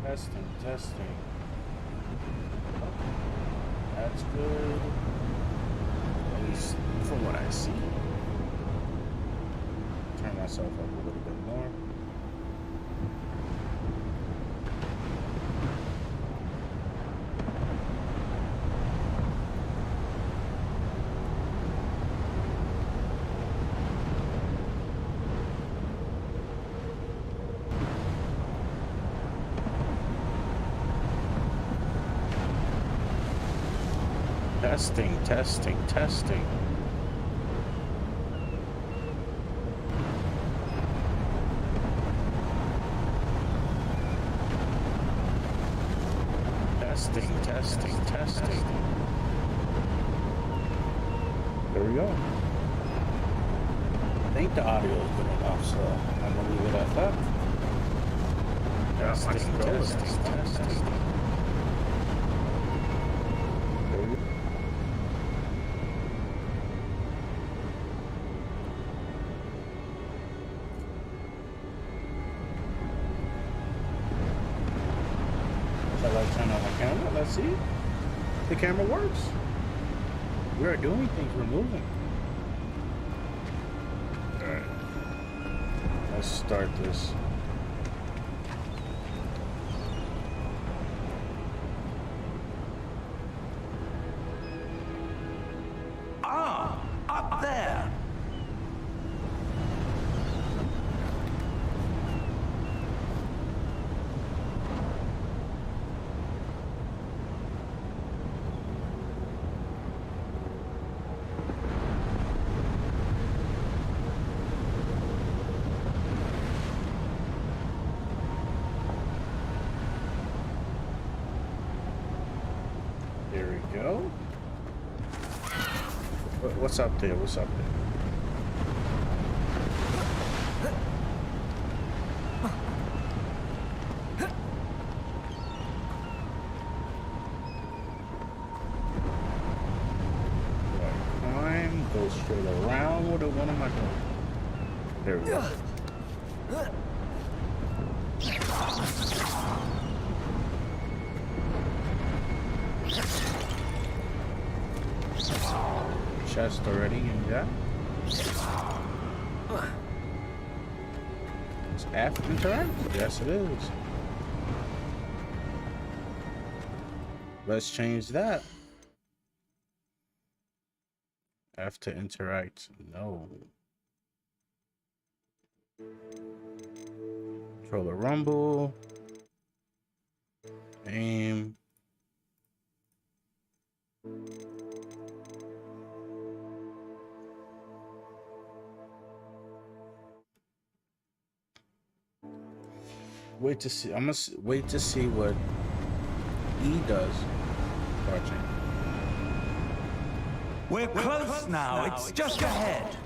Testing, testing. That's good. At least from what I see. Turn myself up a little bit more. Testing, testing, testing. Testing, testing, testing. There we go. I think the audio is good enough, so I'm gonna leave it at that. Testing, testing, testing. There we go. Shall I turn on the camera? Let's see. The camera works. We are doing things. We're moving. Alright. Let's start this. Ah, up there. There we go. What's up there? What's up there? Climb, go straight around. What am I doing? There we go. Chest already in that. Is F interact? Yes, it is. Let's change that. F to interact. No. Controller rumble. Aim. Wait to see. I must wait to see what E does. Watching. We're close now. It's just ahead.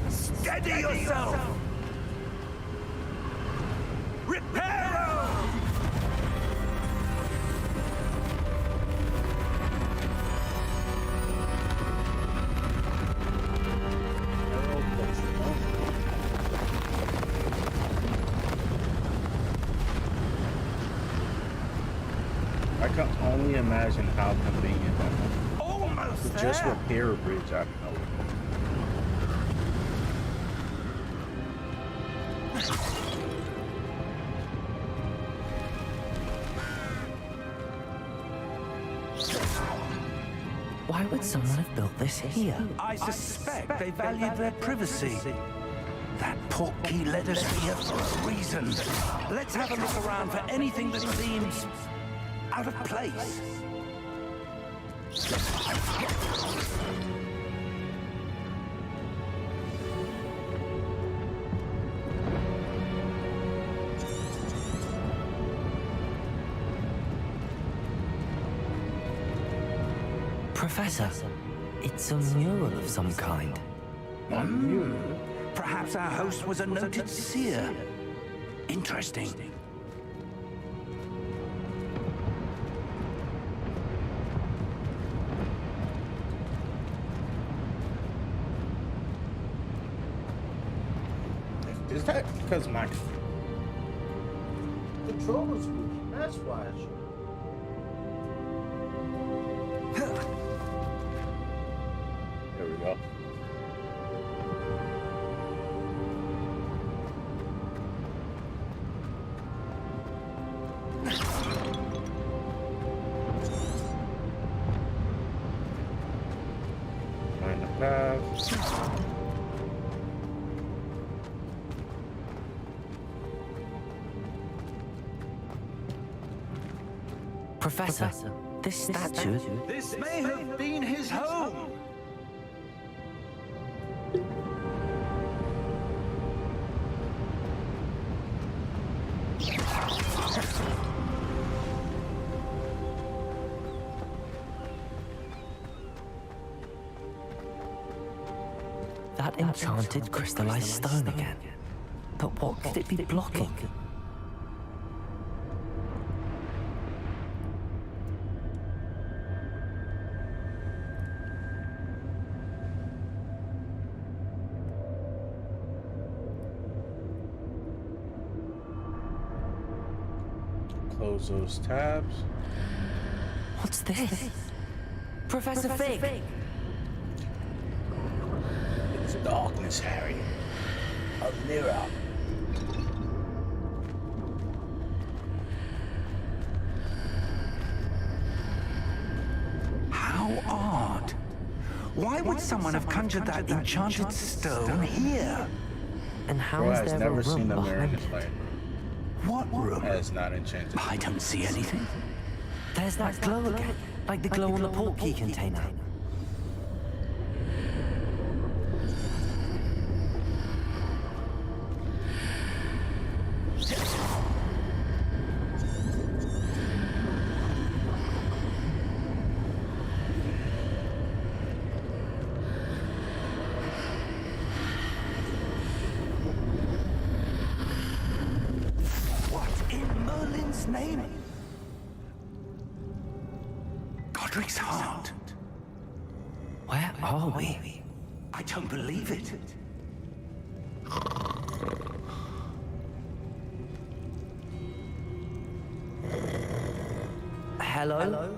Steady yourself. Reparo! I can only imagine how convenient that is. Almost there. Just repair a bridge, I know. Why would someone have built this here? I suspect they valued their privacy. That portkey led us here for a reason. Let's have a look around for anything that seems out of place. Professor, it's a mural of some kind. A mural? Perhaps our host was a noted seer. Interesting. Is that because my controller's moving? That's why. There we go. Find the path. Professor, this statue. This may have been his home. That enchanted crystallized stone again. But what could it be blocking? Close those tabs. What's this? Professor Fig! It's darkness, Harry. A mirror. How odd. Why would someone have conjured that enchanted stone here? And how Bro is has there never a room seen a mirror in behind his it? life. What room? That is not enchanted. I don't see anything. There's that glow again, like the glow on the portkey container. What in Merlin's name? Godric's heart. Where are we? I don't believe it. Hello?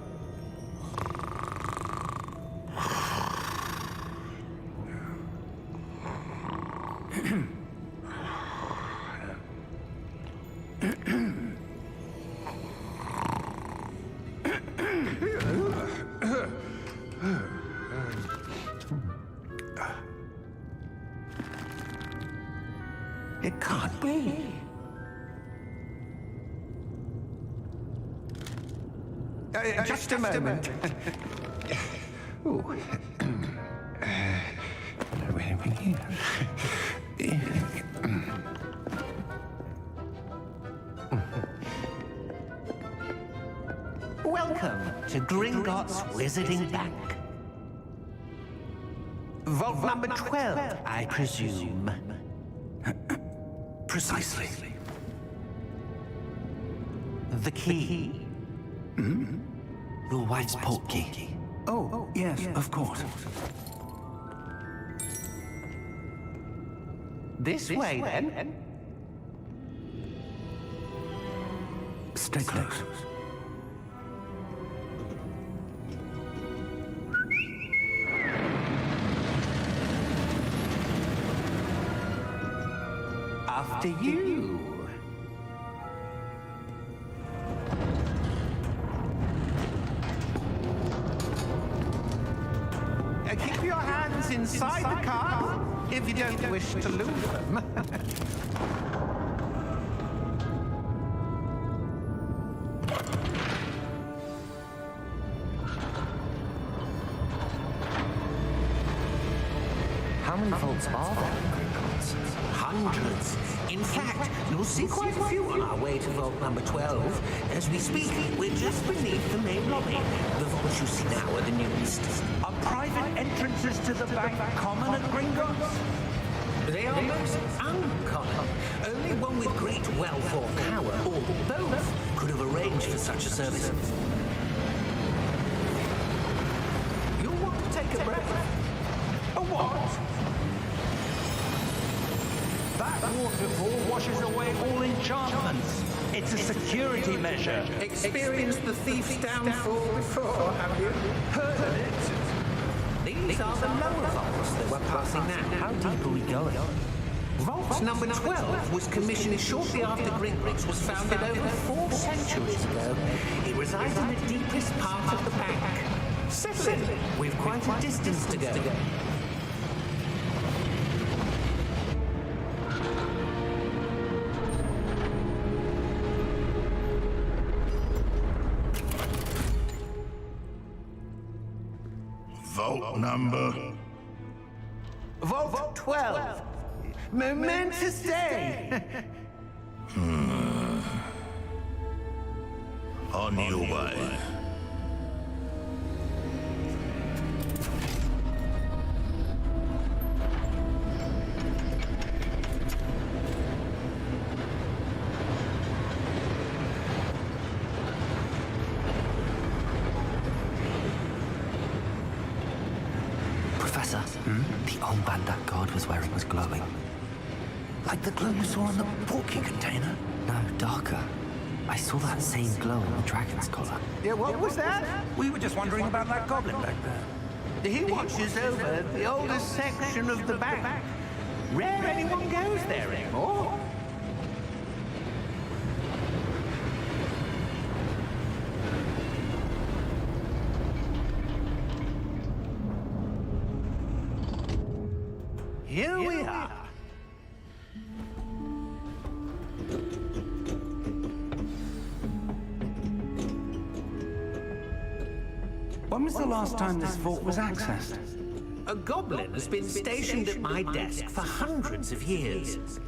It can't be. Just a moment. Ooh. Welcome to Gringotts Wizarding Bank. Vault number 12, I presume. Precisely. The key. Your wife's portkey. Oh, yes, of course. This way, then. Stay close. After you. Keep your hands inside the car if you don't wish to lose them. How many vaults are there in Gringotts? Hundreds. In fact, you'll see quite a few on our way to vault number 12. As we speak, we're just beneath the main lobby. The vaults you see now are the newest. Are private entrances to the bank common at Gringotts? They are most uncommon. Only one with great wealth or power, or both, could have arranged for such a service. You'll want to take a breath. A what? That waterfall washes away all enchantments. It's a security measure. Experienced the thief's downfall before, have you? Heard of it? These are the lower vaults that we're passing now. How deep are we going? Vault number 12 was commissioned shortly after Gringotts was founded over 4 centuries ago. It resides in the deepest part of the bank. Settle in. We've quite a distance to go. Vault number. Vault 12. Momentous day. On your way. Professor, the armband that guard was wearing was glowing. Like the glow you saw on the porky container? No, darker. I saw that same glow on the dragon's collar. Yeah, what was that? We were just wondering about that goblin back there. He watches over the oldest section of the bank. Rare anyone goes there anymore. Here we are. When was the last time this vault was accessed? A goblin has been stationed at my desk for hundreds of years.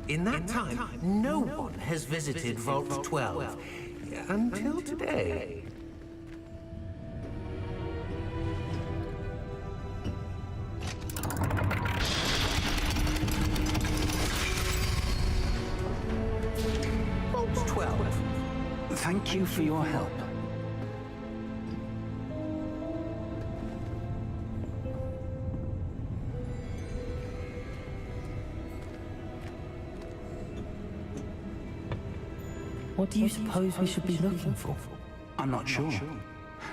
In that time, no one has visited Vault 12 until today. Vault 12. Thank you for your help. What do you suppose we should be looking for? I'm not sure.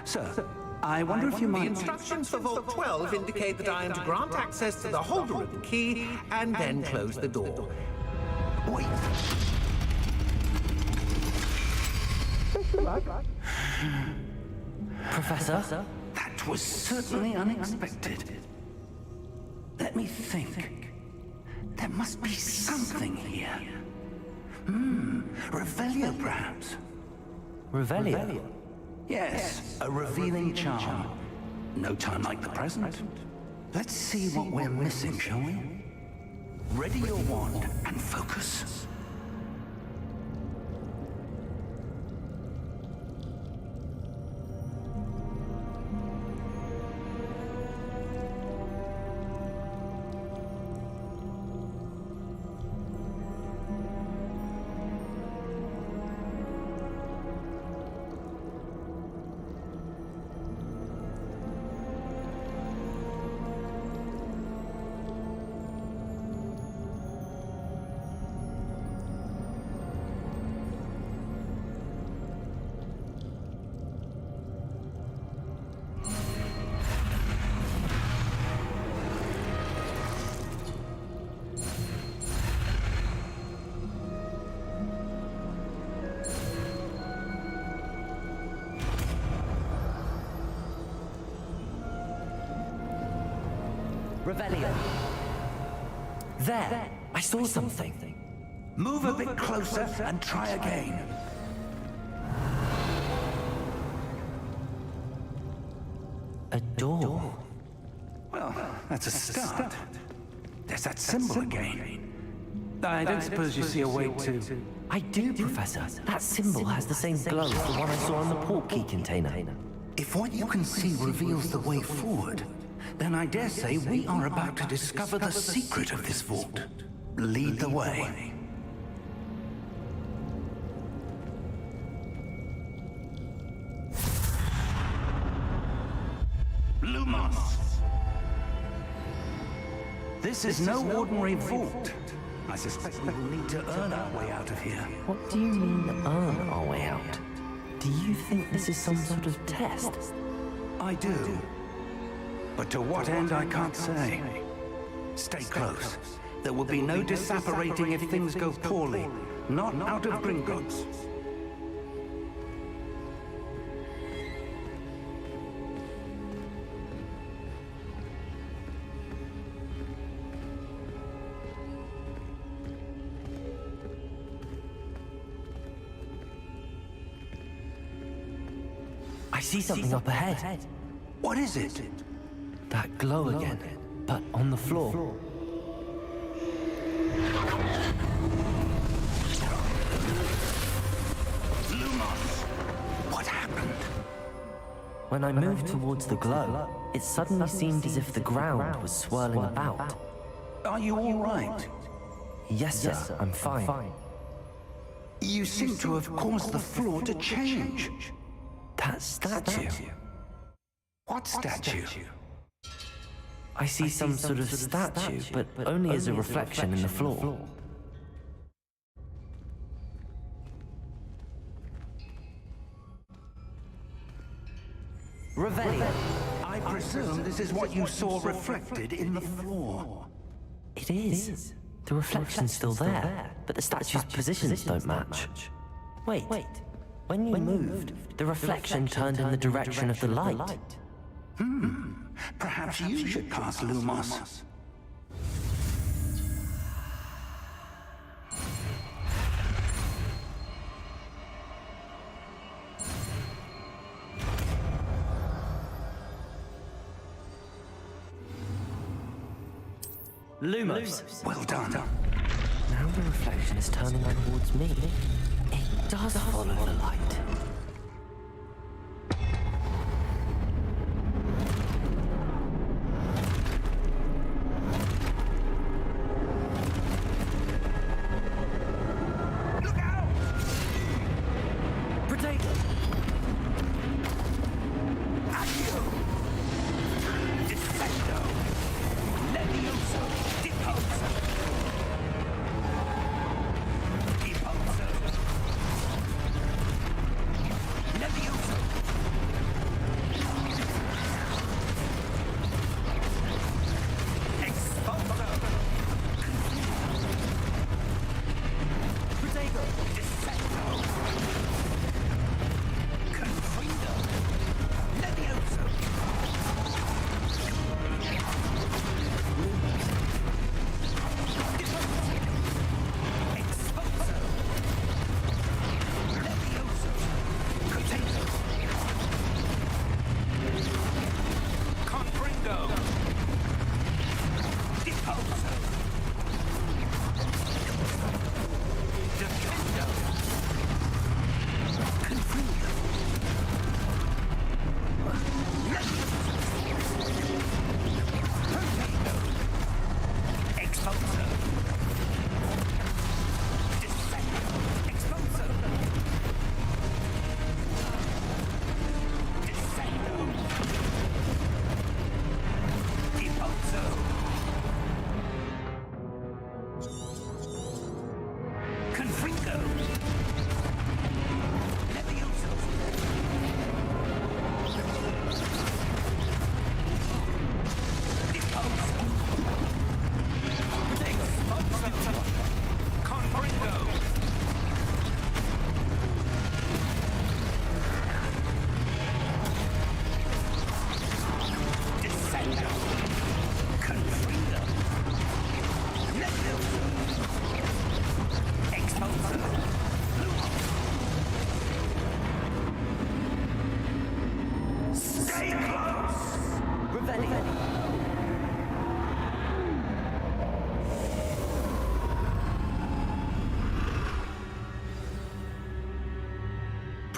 Sir, I wonder if you The might... instructions for Vault 12 indicate that I am to grant access to the holder of the key and then close the door. Wait. Professor? That was certainly unexpected. Let me think. There must be something here. Revelio, perhaps? Revelio? Yes, a revealing charm. No time like the present. Let's see what we're missing, shall we? Ready your wand and focus. Revelio. There! I saw something. Move a bit closer and try again. A door. Well, that's a start. There's that symbol again. I don't suppose you see a way to... I do, Professor. That symbol has the same glow as the one I saw on the port key container. If what you can see reveals the way forward, then I dare say we are about to discover the secret of this vault. Lead the way. Lumos! This is no ordinary vault. I suspect we will need to earn our way out of here. What do you mean, earn our way out? Do you think this is some sort of test? I do. But to what end, I can't say. Stay close. There will be no disapparating if things go poorly. Not out of Gringotts. I see something up ahead. What is it? That glow again, but on the floor. Lumos! What happened? When I moved towards the glow, it suddenly seemed as if the ground was swirling about. Are you all right? Yes, sir, I'm fine. You seem to have caused the floor to change. That statue. What statue? I see some sort of statue, but only as a reflection in the floor. Revelio. I presume this is what you saw reflected in the floor. It is. The reflection's still there, but the statue's positions don't match. Wait. When you moved, the reflection turned in the direction of the light. Perhaps you should cast Lumos. Lumos. Well done. Now the reflection is turning towards me. It does follow the light.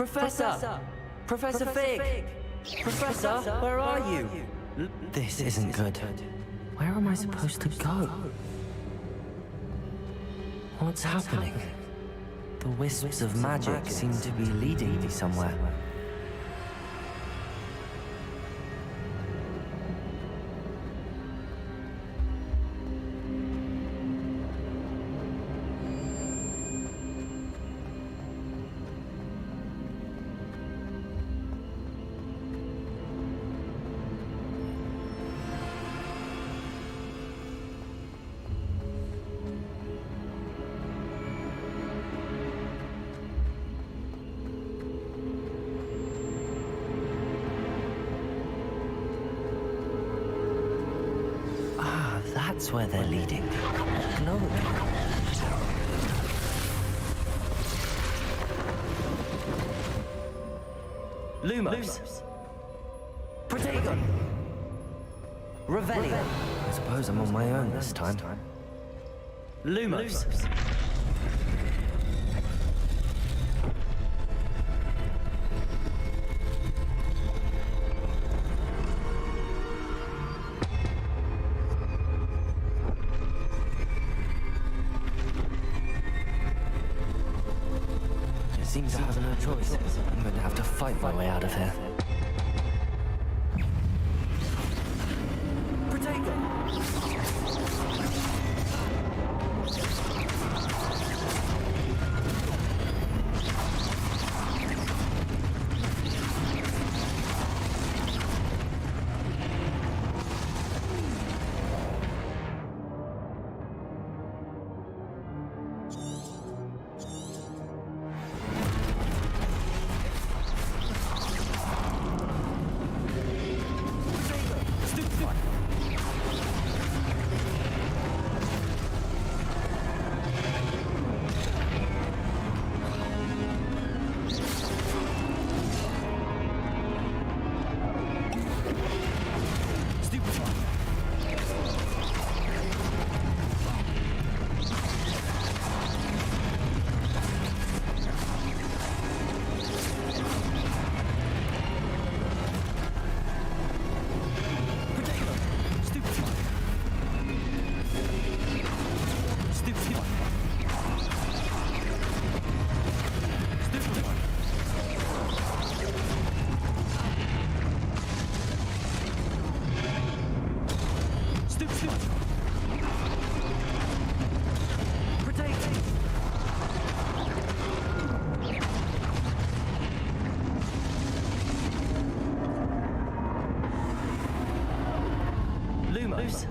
Professor! Professor Fig! Professor, where are you? This isn't good. Where am I supposed to go? What's happening? The wisps of magic seem to be leading me somewhere. That's where they're leading. No. Lumos. Protagon. Revelio. I suppose I'm on my own this time. Lumos. It seems I have no choice. I'm going to have to fight my way out of here. Lumos.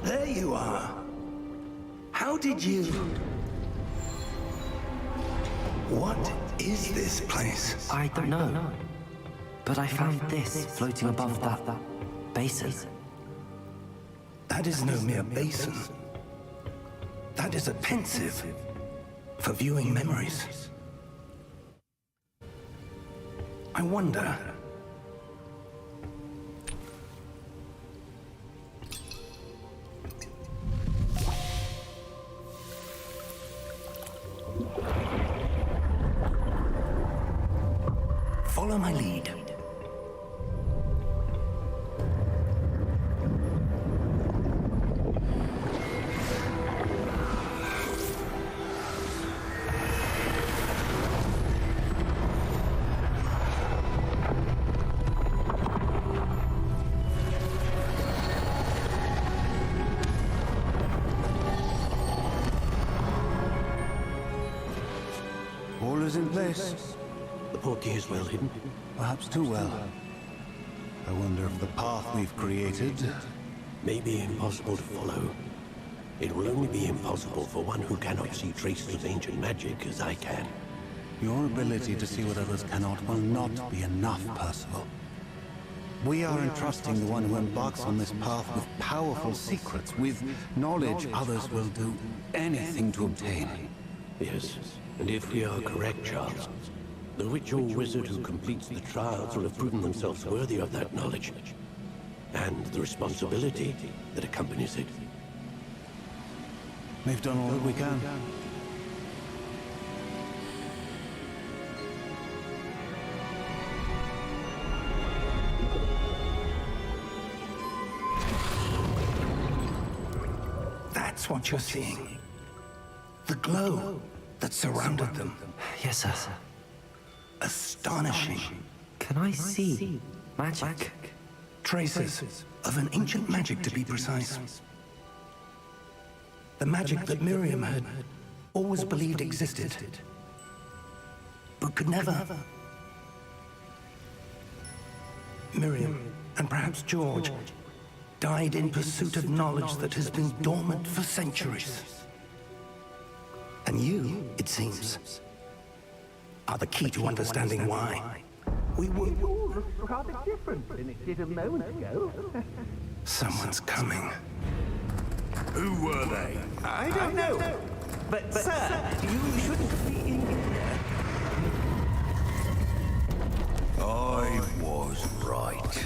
There you are. How did you... What is this place? I don't know. But I found this floating above that basin. That is no mere basin. That is a pensive for viewing memories. I wonder... Follow my lead. All is in place. The portkey is well hidden. Perhaps too well. I wonder if the path we've created... May be impossible to follow. It will only be impossible for one who cannot see traces of ancient magic as I can. Your ability to see what others cannot will not be enough, Percival. We are entrusting the one who embarks on this path with powerful secrets, with knowledge others will do anything to obtain. Yes, and if we are correct, Charles, the witch or wizard who completes the trials will have proven themselves worthy of that knowledge, and the responsibility that accompanies it. We've done all that we can. That's what you're seeing. The glow that surrounded them. Yes, sir. Astonishing. Can I see magic? Traces of an ancient magic, to be precise. The magic that Miriam had always believed existed, but could never. Miriam, and perhaps George, died in pursuit of knowledge that has been dormant for centuries. And you, it seems, are the key to understanding why. We were rather different than it did a moment ago. Someone's coming. Who were they? I don't know. But, sir, you shouldn't be in here. I was right.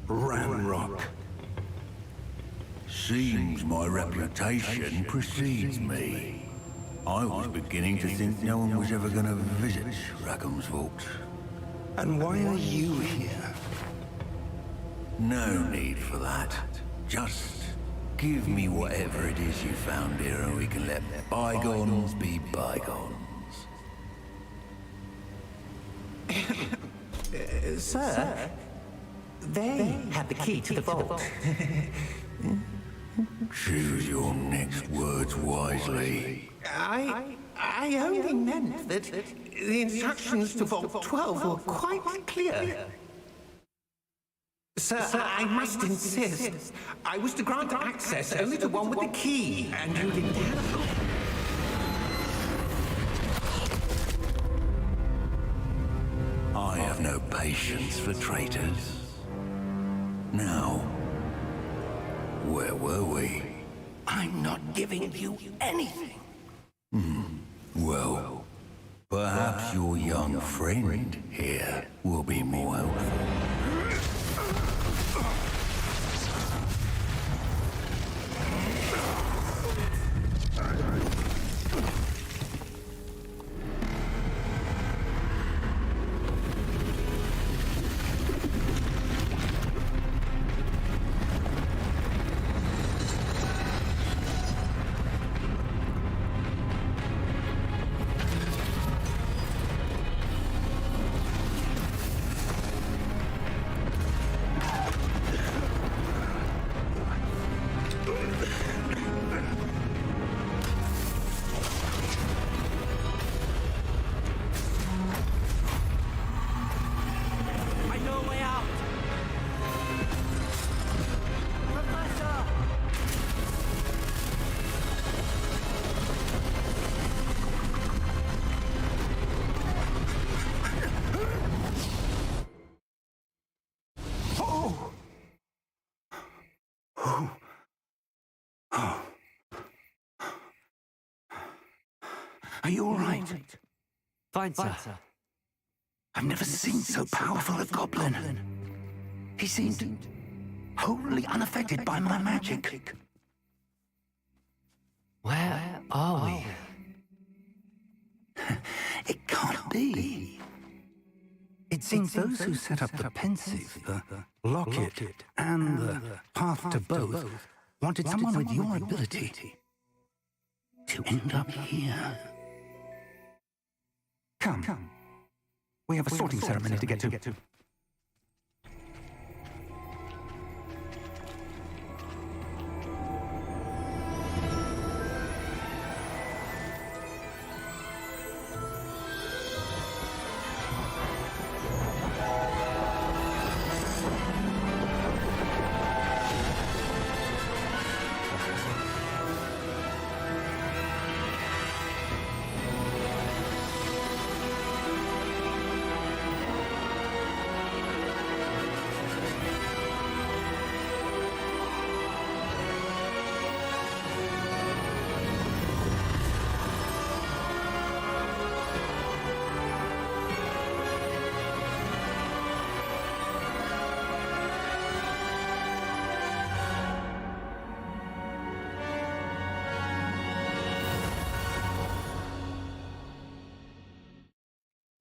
Ramrock. Seems my reputation precedes me. I was beginning to think no one was ever going to visit Rackham's vault. And why are you here? No need for that. Just give me whatever it is you found here and we can let bygones be bygones. Sir, they have the key to the vault. Choose your next words wisely. I only meant that the instructions to Vault 12 were quite clear. Sir, I must insist. I was to grant access only to one with the key, and you didn't have it. I have no patience for traitors. Now, where were we? I'm not giving you anything. Well, perhaps your young friend here will be more helpful. Are you all right? Fine, sir. I've never seen so powerful a goblin. He seemed wholly unaffected by my magic. Where are we? It can't be. It seems those who set up the pensive, the locket, and the path to both wanted someone with your ability to end up here. Come. We have a sorting ceremony to get to.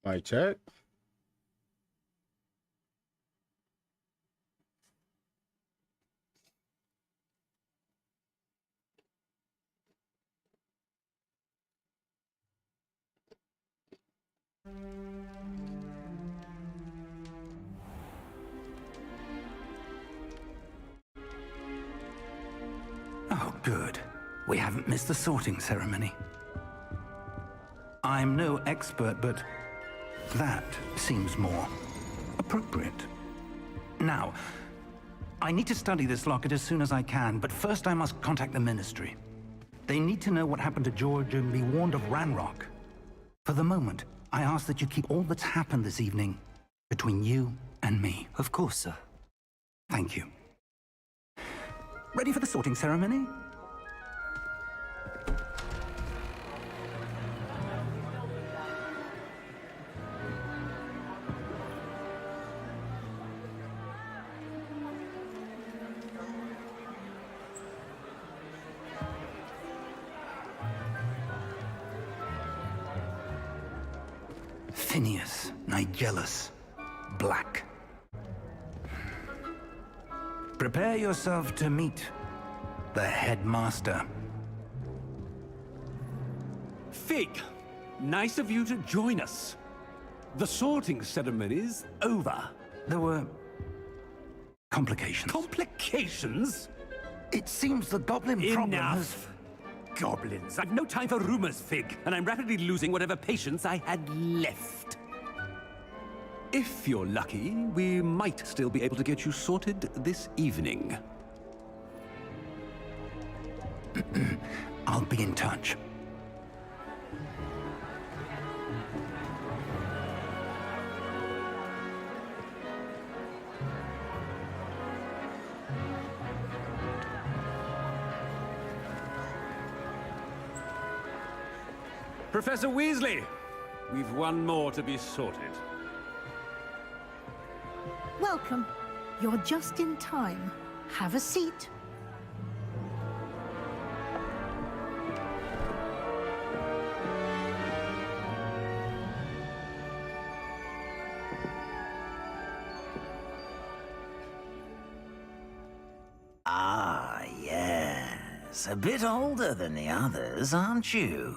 Mic check. Oh, good. We haven't missed the sorting ceremony. I'm no expert, but that seems more appropriate. Now, I need to study this locket as soon as I can, but first I must contact the Ministry. They need to know what happened to George and be warned of Ranrock. For the moment, I ask that you keep all that's happened this evening between you and me. Of course, sir. Thank you. Ready for the sorting ceremony? Phineas, Nigellus, Black. Prepare yourself to meet the headmaster. Fig, nice of you to join us. The sorting ceremony's over. There were complications. Complications? It seems the goblin problem has... Enough! Goblins. I've no time for rumors, Fig, and I'm rapidly losing whatever patience I had left. If you're lucky, we might still be able to get you sorted this evening. I'll be in touch. Professor Weasley, we've one more to be sorted. Welcome. You're just in time. Have a seat. Ah, yes. A bit older than the others, aren't you?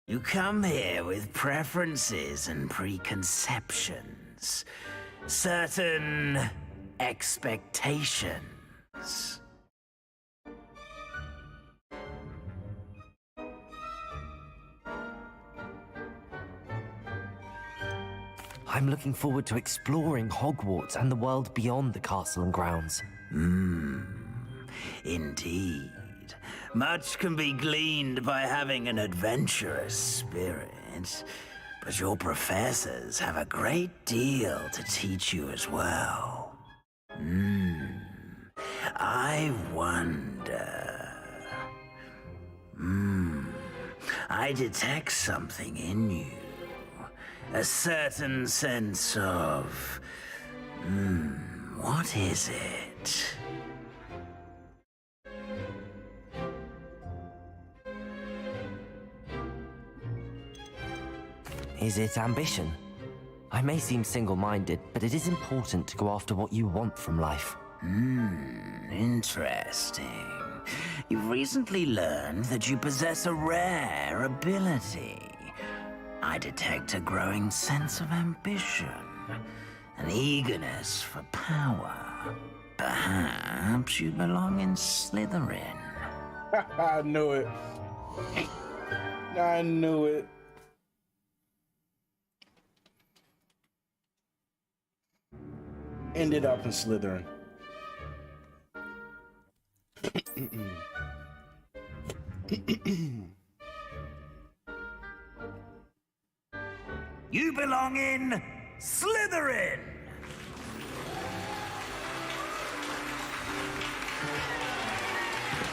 You come here with preferences and preconceptions. Certain expectations. I'm looking forward to exploring Hogwarts and the world beyond the castle and grounds. Indeed. Much can be gleaned by having an adventurous spirit, but your professors have a great deal to teach you as well. I wonder... I detect something in you. A certain sense of... what is it? Is it ambition? I may seem single-minded, but it is important to go after what you want from life. Interesting. You've recently learned that you possess a rare ability. I detect a growing sense of ambition, an eagerness for power. Perhaps you belong in Slytherin. I knew it. I knew it. Ended up in Slytherin. You belong in Slytherin!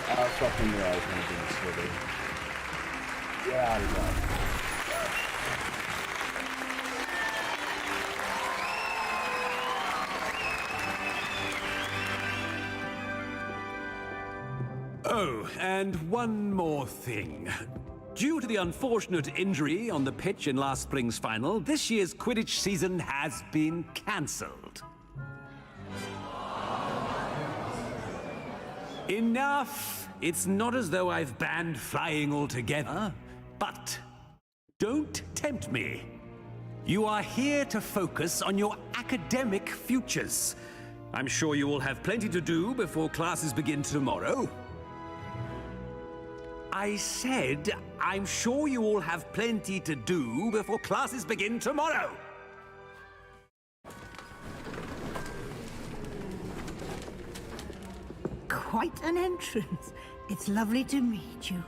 I fucking knew I was gonna be in Slytherin. Get out of here. Oh, and one more thing. Due to the unfortunate injury on the pitch in last spring's final, this year's Quidditch season has been cancelled. Enough! It's not as though I've banned flying altogether, but Don't tempt me. You are here to focus on your academic futures. I'm sure you will have plenty to do before classes begin tomorrow. I said, I'm sure you all have plenty to do before classes begin tomorrow. Quite an entrance. It's lovely to meet you.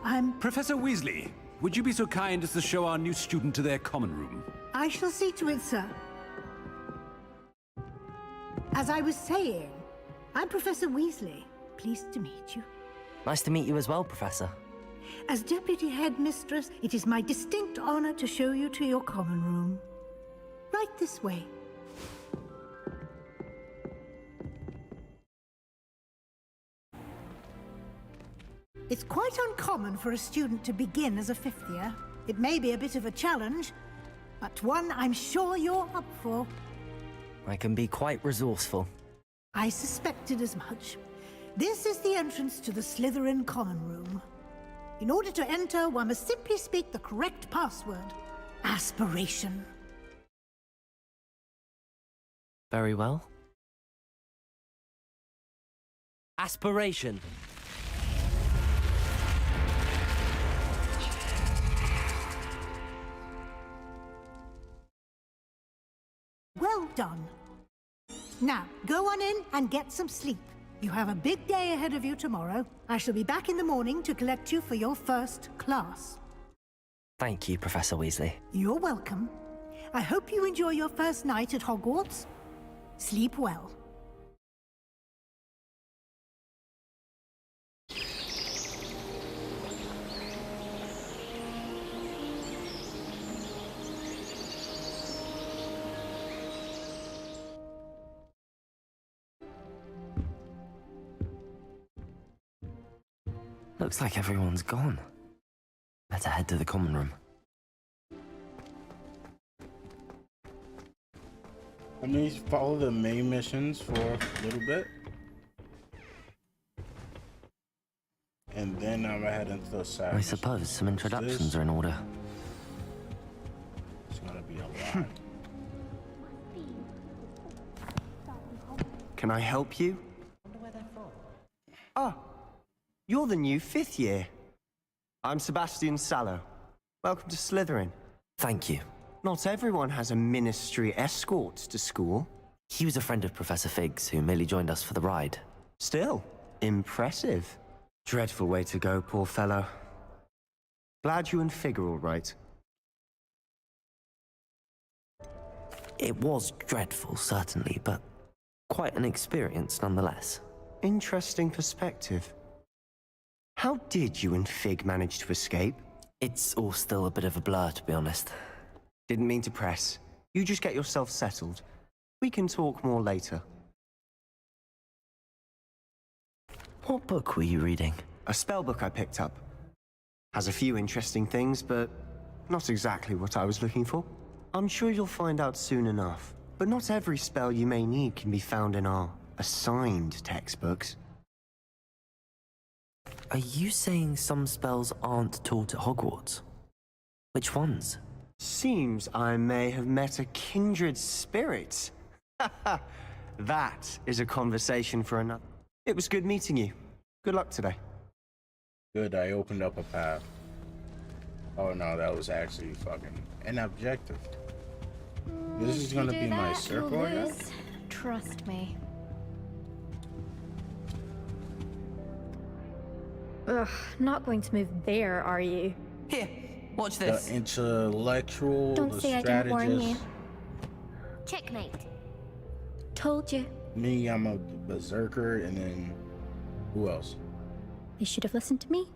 I'm... Professor Weasley, would you be so kind as to show our new student to their common room? I shall see to it, sir. As I was saying, I'm Professor Weasley. Pleased to meet you. Nice to meet you as well, Professor. As Deputy Headmistress, it is my distinct honor to show you to your common room. Right this way. It's quite uncommon for a student to begin as a fifth year. It may be a bit of a challenge, but one I'm sure you're up for. I can be quite resourceful. I suspected as much. This is the entrance to the Slytherin common room. In order to enter, one must simply speak the correct password. Aspiration. Very well. Aspiration. Well done. Now, go on in and get some sleep. You have a big day ahead of you tomorrow. I shall be back in the morning to collect you for your first class. Thank you, Professor Weasley. You're welcome. I hope you enjoy your first night at Hogwarts. Sleep well. Looks like everyone's gone. Better head to the common room. Let me follow the main missions for a little bit. And then I'm gonna head into the side. I suppose some introductions are in order. It's gonna be a lot. Can I help you? Ah, you're the new fifth year. I'm Sebastian Sallow. Welcome to Slytherin. Thank you. Not everyone has a ministry escort to school. He was a friend of Professor Fig's who merely joined us for the ride. Still, impressive. Dreadful way to go, poor fellow. Glad you and Fig are all right. It was dreadful, certainly, but quite an experience nonetheless. Interesting perspective. How did you and Fig manage to escape? It's all still a bit of a blur, to be honest. Didn't mean to press. You just get yourself settled. We can talk more later. What book were you reading? A spell book I picked up. Has a few interesting things, but not exactly what I was looking for. I'm sure you'll find out soon enough. But not every spell you may need can be found in our assigned textbooks. Are you saying some spells aren't taught at Hogwarts? Which ones? Seems I may have met a kindred spirit. That is a conversation for another. It was good meeting you. Good luck today. Good, I opened up a path. Oh no, that was actually fucking an objective. This is gonna be my circle, I guess? Trust me. Ugh, not going to move there, are you? Here, watch this. The intellectual, Don't the say I didn't warn you. strategist. Checkmate. Told you. Me, I'm a berserker, and then who else? You should have listened to me.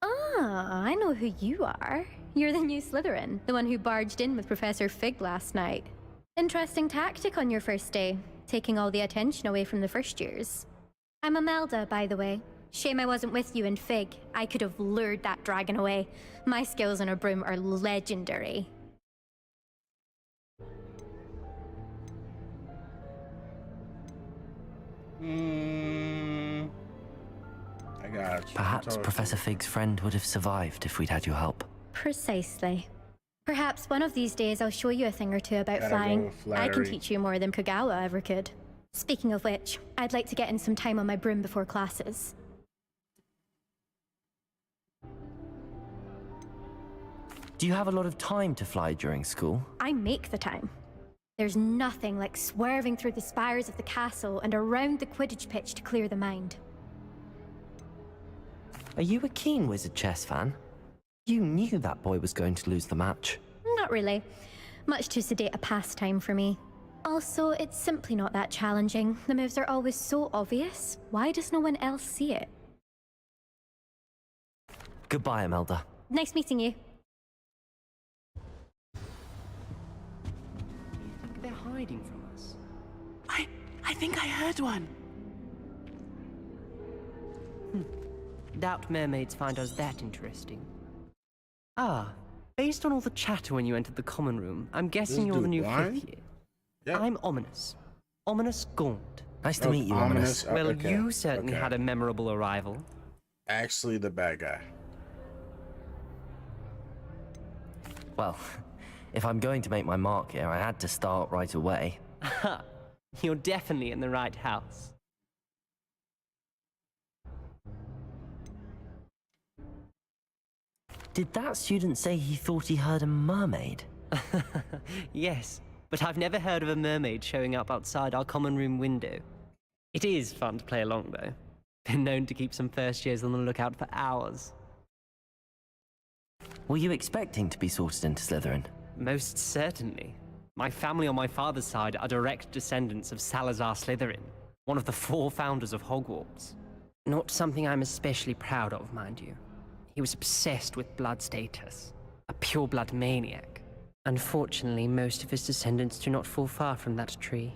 Ah, I know who you are. You're the new Slytherin, the one who barged in with Professor Fig last night. Interesting tactic on your first day, taking all the attention away from the first years. I'm Imelda, by the way. Shame I wasn't with you and Fig. I could have lured that dragon away. My skills on a broom are legendary. I got you. Perhaps Professor Fig's friend would have survived if we'd had your help. Precisely. Perhaps one of these days I'll show you a thing or two about Gotta go flying. with I can flattery. teach you more than Kagawa ever could. Speaking of which, I'd like to get in some time on my broom before classes. Do you have a lot of time to fly during school? I make the time. There's nothing like swerving through the spires of the castle and around the Quidditch pitch to clear the mind. Are you a keen Wizard chess fan? You knew that boy was going to lose the match. Not really. Much too sedate a pastime for me. Also, it's simply not that challenging. The moves are always so obvious. Why does no one else see it? Goodbye, Imelda. Nice meeting you. They're hiding from us. I think I heard one. Doubt mermaids find us that interesting. Ah, based on all the chatter when you entered the common room, I'm guessing you're the new fifth year. Yep. I'm Ominous. Ominous Gaunt. Nice to meet you, Ominous. Well, you certainly had a memorable arrival. Actually, the bad guy. Well, if I'm going to make my mark here, I had to start right away. Aha, you're definitely in the right house. Did that student say he thought he heard a mermaid? Yes, but I've never heard of a mermaid showing up outside our common room window. It is fun to play along, though. Been known to keep some first years on the lookout for hours. Were you expecting to be sorted into Slytherin? Most certainly. My family on my father's side are direct descendants of Salazar Slytherin, one of the 4 founders of Hogwarts. Not something I'm especially proud of, mind you. He was obsessed with blood status, a pure-blood maniac. Unfortunately, most of his descendants do not fall far from that tree.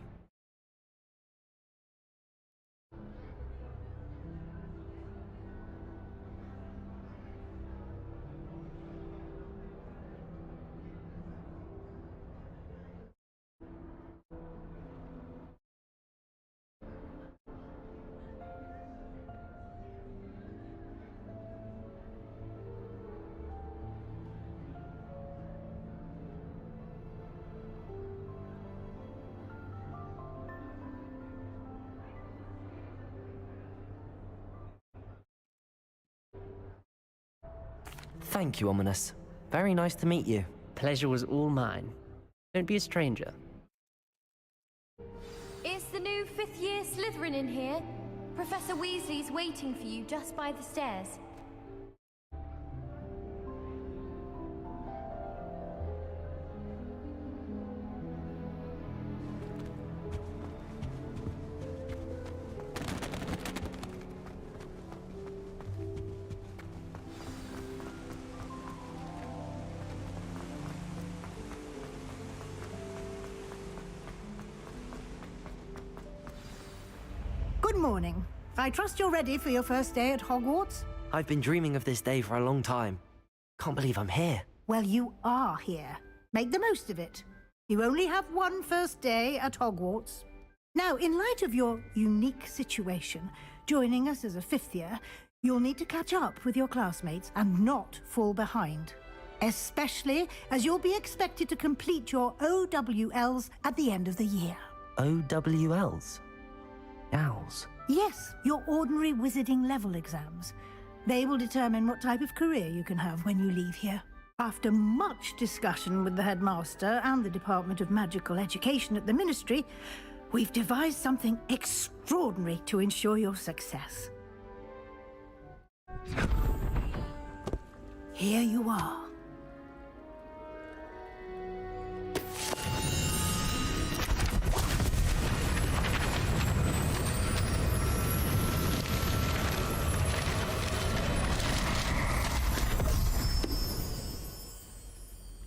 Thank you, Ominous. Very nice to meet you. Pleasure was all mine. Don't be a stranger. Is the new 5th year Slytherin in here? Professor Weasley's waiting for you just by the stairs. Good morning. I trust you're ready for your first day at Hogwarts? I've been dreaming of this day for a long time. Can't believe I'm here. Well, you are here. Make the most of it. You only have one first day at Hogwarts. Now, in light of your unique situation, joining us as a 5th year, you'll need to catch up with your classmates and not fall behind. Especially as you'll be expected to complete your OWLs at the end of the year. OWLs? Owls? Yes, your ordinary wizarding level exams. They will determine what type of career you can have when you leave here. After much discussion with the headmaster and the Department of Magical Education at the Ministry, we've devised something extraordinary to ensure your success. Here you are.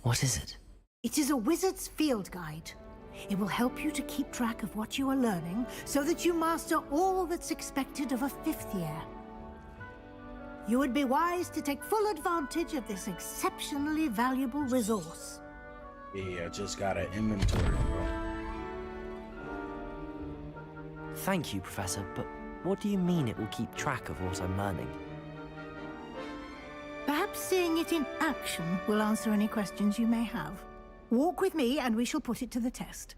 What is it? It is a wizard's field guide. It will help you to keep track of what you are learning so that you master all that's expected of a 5th year. You would be wise to take full advantage of this exceptionally valuable resource. Yeah, I just got an inventory, bro. Thank you, Professor, but what do you mean it will keep track of what I'm learning? Perhaps seeing it in action will answer any questions you may have. Walk with me and we shall put it to the test.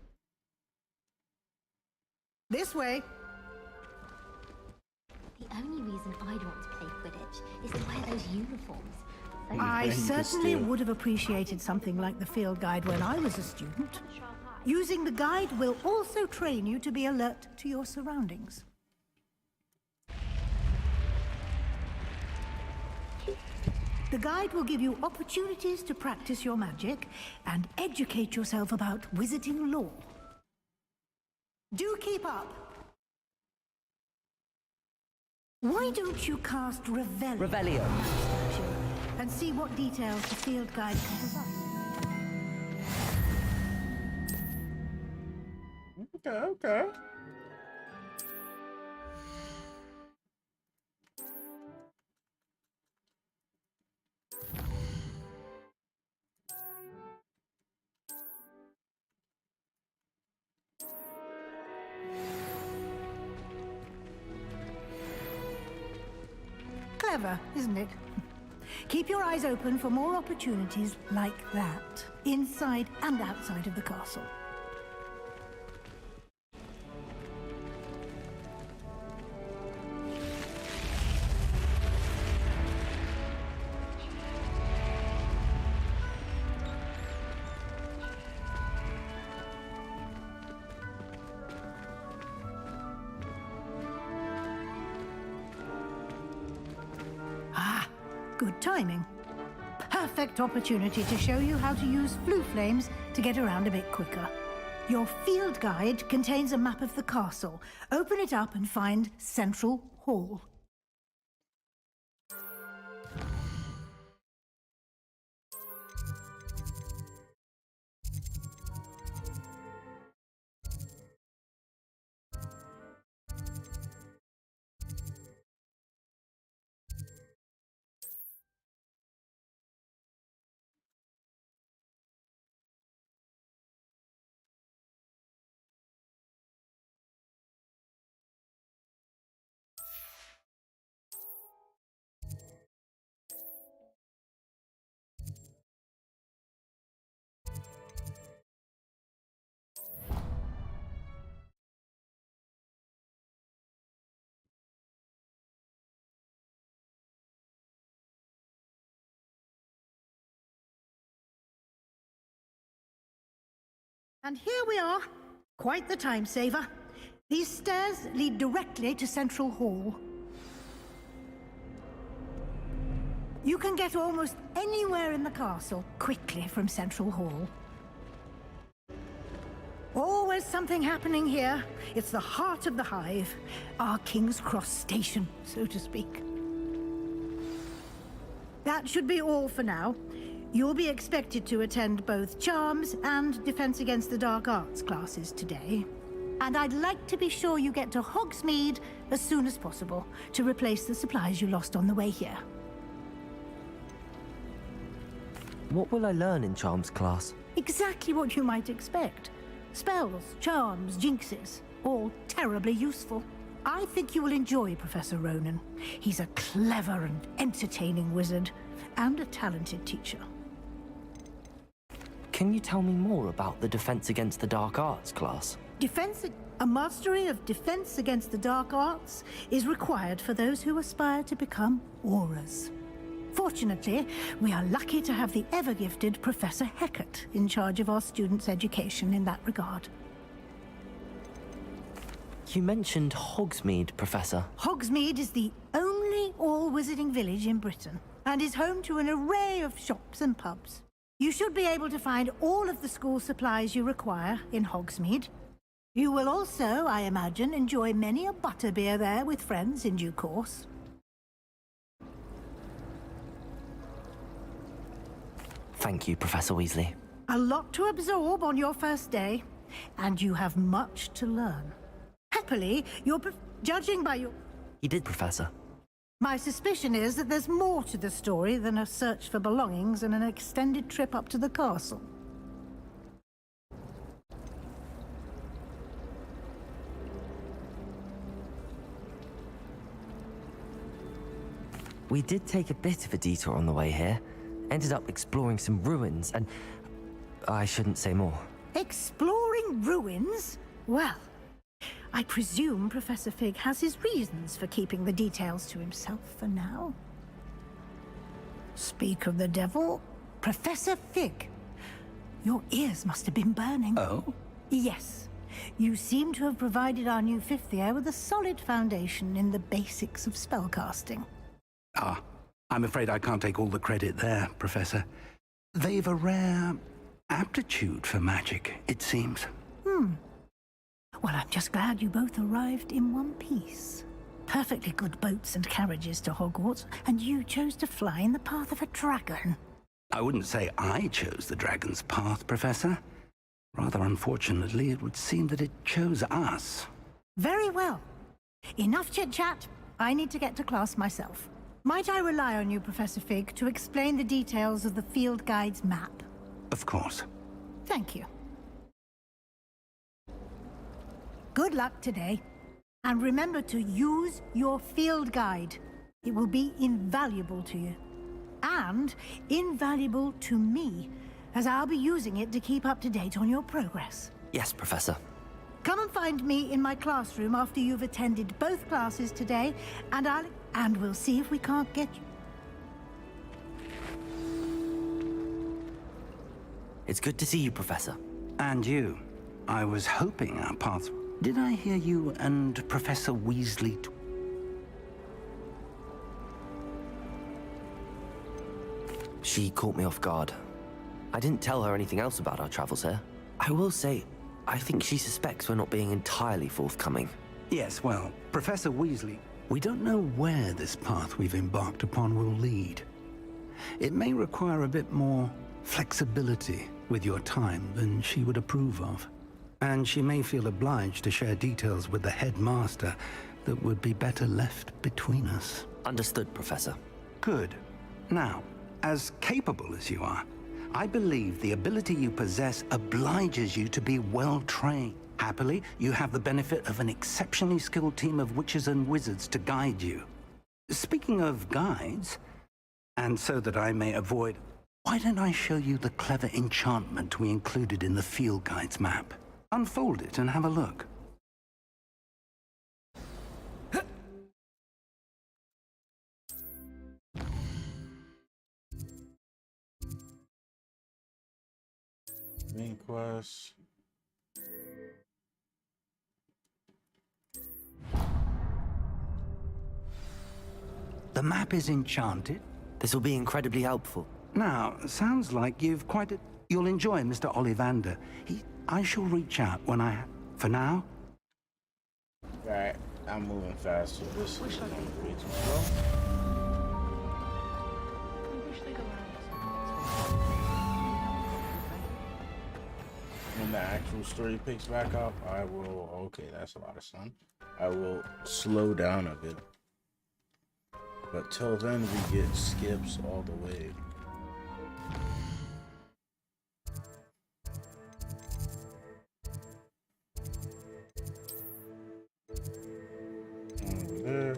This way. The only reason I'd want to play Quidditch is to wear those uniforms. I certainly would have appreciated something like the field guide when I was a student. Using the guide will also train you to be alert to your surroundings. The guide will give you opportunities to practice your magic and educate yourself about wizarding lore. Do keep up! Why don't you cast Revelio? Revelio. And see what details the field guide can provide. Okay. Clever, isn't it? Keep your eyes open for more opportunities like that, inside and outside of the castle. Good timing. Perfect opportunity to show you how to use flue flames to get around a bit quicker. Your field guide contains a map of the castle. Open it up and find Central Hall. And here we are. Quite the time saver. These stairs lead directly to Central Hall. You can get almost anywhere in the castle quickly from Central Hall. Always something happening here. It's the heart of the hive, our King's Cross station, so to speak. That should be all for now. You'll be expected to attend both Charms and Defense Against the Dark Arts classes today. And I'd like to be sure you get to Hogsmeade as soon as possible to replace the supplies you lost on the way here. What will I learn in Charms class? Exactly what you might expect. Spells, charms, jinxes, all terribly useful. I think you will enjoy Professor Ronan. He's a clever and entertaining wizard, and a talented teacher. Can you tell me more about the Defense Against the Dark Arts class? A mastery of Defense Against the Dark Arts is required for those who aspire to become Aurors. Fortunately, we are lucky to have the ever-gifted Professor Hecat in charge of our students' education in that regard. You mentioned Hogsmeade, Professor. Hogsmeade is the only all-wizarding village in Britain, and is home to an array of shops and pubs. You should be able to find all of the school supplies you require in Hogsmeade. You will also, I imagine, enjoy many a butterbeer there with friends in due course. Thank you, Professor Weasley. A lot to absorb on your first day, and you have much to learn. Happily, judging by your... He did, Professor. My suspicion is that there's more to the story than a search for belongings and an extended trip up to the castle. We did take a bit of a detour on the way here. Ended up exploring some ruins, and I shouldn't say more. Exploring ruins? Well, I presume Professor Fig has his reasons for keeping the details to himself for now. Speak of the devil, Professor Fig. Your ears must have been burning. Oh? Yes. You seem to have provided our new fifth year with a solid foundation in the basics of spellcasting. Ah, I'm afraid I can't take all the credit there, Professor. They've a rare aptitude for magic, it seems. Well, I'm just glad you both arrived in one piece. Perfectly good boats and carriages to Hogwarts, and you chose to fly in the path of a dragon. I wouldn't say I chose the dragon's path, Professor. Rather unfortunately, it would seem that it chose us. Very well. Enough chit-chat. I need to get to class myself. Might I rely on you, Professor Fig, to explain the details of the field guide's map? Of course. Thank you. Good luck today. And remember to use your field guide. It will be invaluable to you. And invaluable to me, as I'll be using it to keep up to date on your progress. Yes, Professor. Come and find me in my classroom after you've attended both classes today, and we'll see if we can't get you. It's good to see you, Professor. And you. I was hoping our paths... Did I hear you and Professor Weasley... She caught me off guard. I didn't tell her anything else about our travels here. I will say, I think she suspects we're not being entirely forthcoming. Yes, well, Professor Weasley, we don't know where this path we've embarked upon will lead. It may require a bit more flexibility with your time than she would approve of. And she may feel obliged to share details with the headmaster that would be better left between us. Understood, Professor. Good. Now, as capable as you are, I believe the ability you possess obliges you to be well-trained. Happily, you have the benefit of an exceptionally skilled team of witches and wizards to guide you. Speaking of guides, and so that I may avoid... Why don't I show you the clever enchantment we included in the field guide's map? Unfold it and have a look. Main quest. The map is enchanted. This will be incredibly helpful. Now, sounds like you've quite a... You'll enjoy Mr. Ollivander. I shall reach out when I... For now... Right, I'm moving faster. This is going way too slow. When the actual story picks back up, I will... Okay, that's a lot of sun. I will slow down a bit. But till then, we get skips all the way. Over there.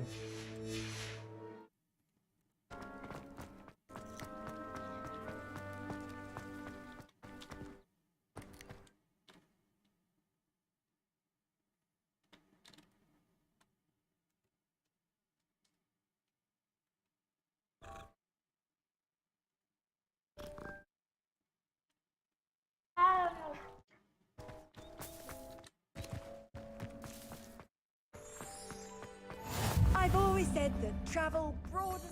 I've always said that travel broadens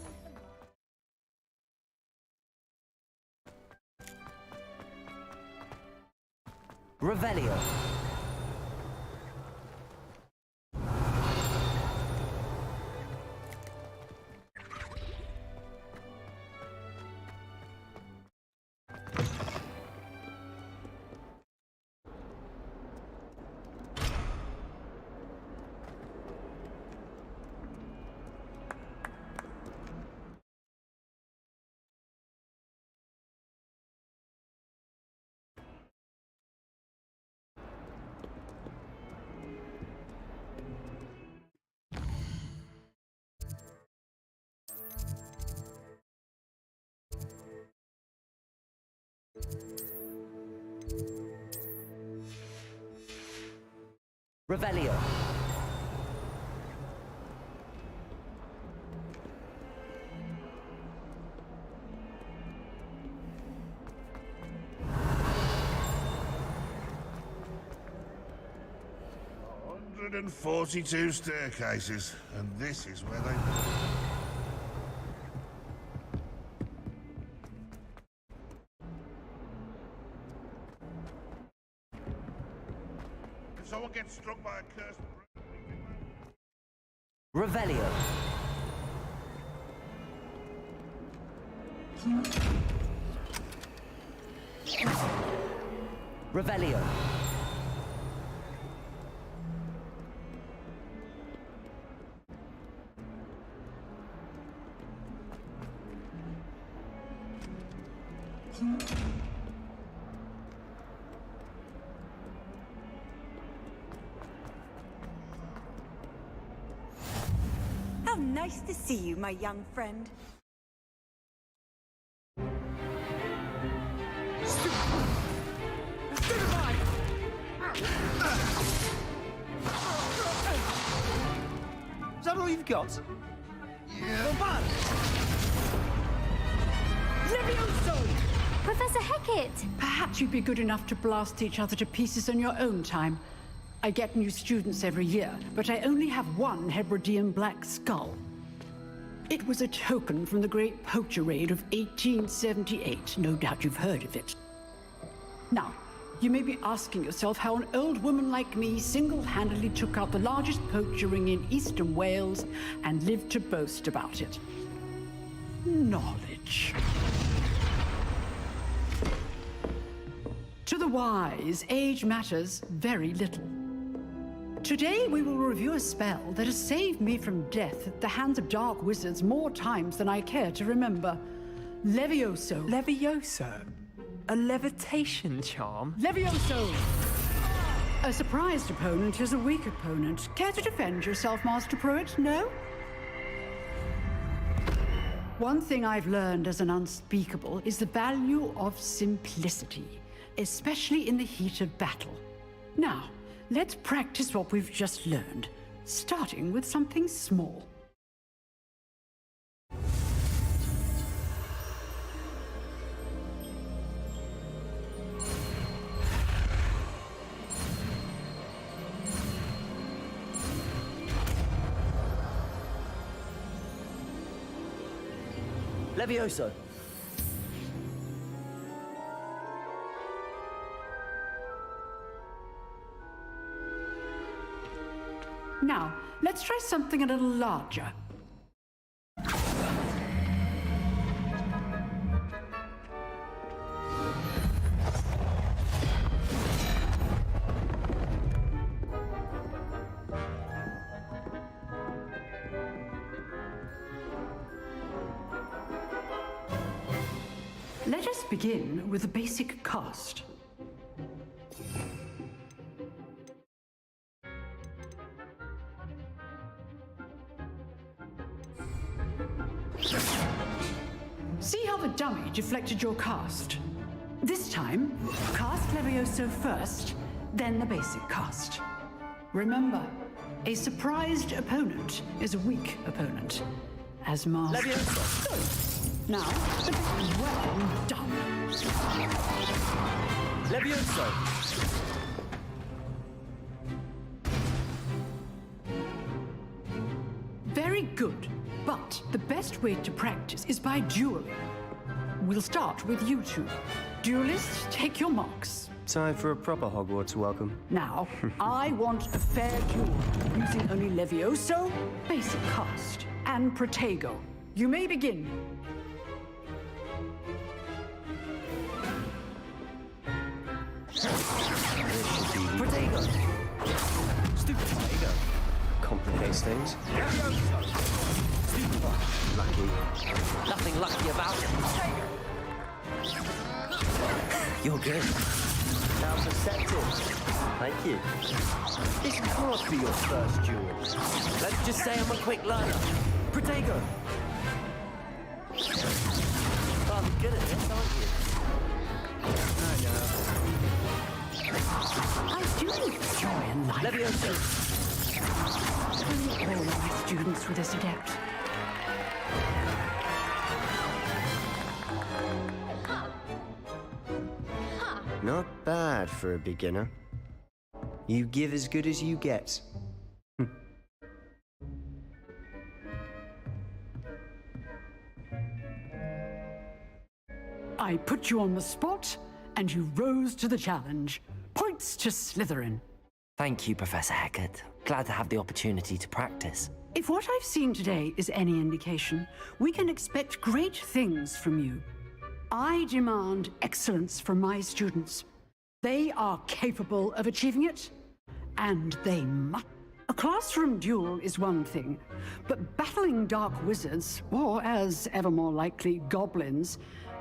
the... Revelio. Revelio. And 42 staircases, and this is where they... If someone gets struck by a cursed... Revelio. Revelio. How nice to see you, my young friend. Is that all you've got? Yeah. Levioso! Professor Hecat! Perhaps you'd be good enough to blast each other to pieces on your own time. I get new students every year, but I only have one Hebridean black skull. It was a token from the Great Poacher Raid of 1878. No doubt you've heard of it. Now, you may be asking yourself how an old woman like me single-handedly took out the largest poacher ring in eastern Wales and lived to boast about it. Knowledge. To the wise, age matters very little. Today we will review a spell that has saved me from death at the hands of dark wizards more times than I care to remember. Levioso. Levioso? A levitation charm? Levioso! A surprised opponent is a weak opponent. Care to defend yourself, Master Pruitt? No? One thing I've learned as an unspeakable is the value of simplicity, especially in the heat of battle. Now, let's practice what we've just learned, starting with something small. Levioso. Now, let's try something a little larger. Let us begin with a basic cast. See how the dummy deflected your cast? This time, cast Levioso first, then the basic cast. Remember, a surprised opponent is a weak opponent. As Master... Levioso! Now, well done. Levioso! Very good, but the best way to practice is by dueling. We'll start with you two. Duelists, take your marks. Time for a proper Hogwarts welcome. Now, I want a fair duel, using only Levioso, basic cast, and Protego. You may begin. Protego! Stupid Protego. Complicates things. Lucky. Nothing lucky about it. You're good. How perceptive. Thank you. This can't be your first duel. Let's just say I'm a quick learner. Protego! Rather good at this, aren't you? Joy and life. Leviosa! All of my students were this adept. Not bad for a beginner. You give as good as you get. I put you on the spot, and you rose to the challenge. Points to Slytherin. Thank you, Professor Hecat. Glad to have the opportunity to practice. If what I've seen today is any indication, we can expect great things from you. I demand excellence from my students. They are capable of achieving it, and they must. A classroom duel is one thing, but battling dark wizards, or as ever more likely, goblins,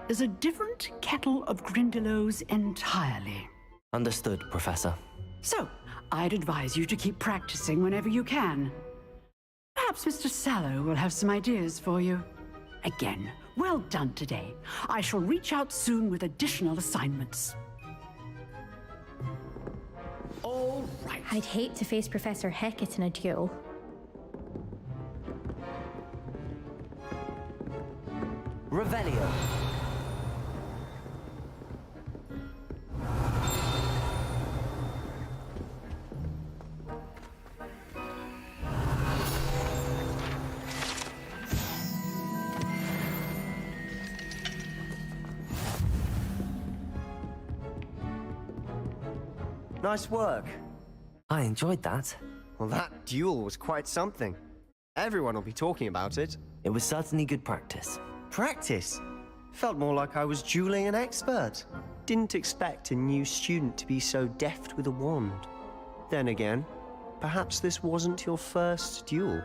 is a different kettle of Grindylows entirely. Understood, Professor. So, I'd advise you to keep practicing whenever you can. Perhaps Mr. Sallow will have some ideas for you. Again, well done today. I shall reach out soon with additional assignments. All right. I'd hate to face Professor Hecat in a duel. Revelio. Nice work. I enjoyed that. Well, that duel was quite something. Everyone will be talking about it. It was certainly good practice. Practice? Felt more like I was dueling an expert. Didn't expect a new student to be so deft with a wand. Then again, perhaps this wasn't your first duel.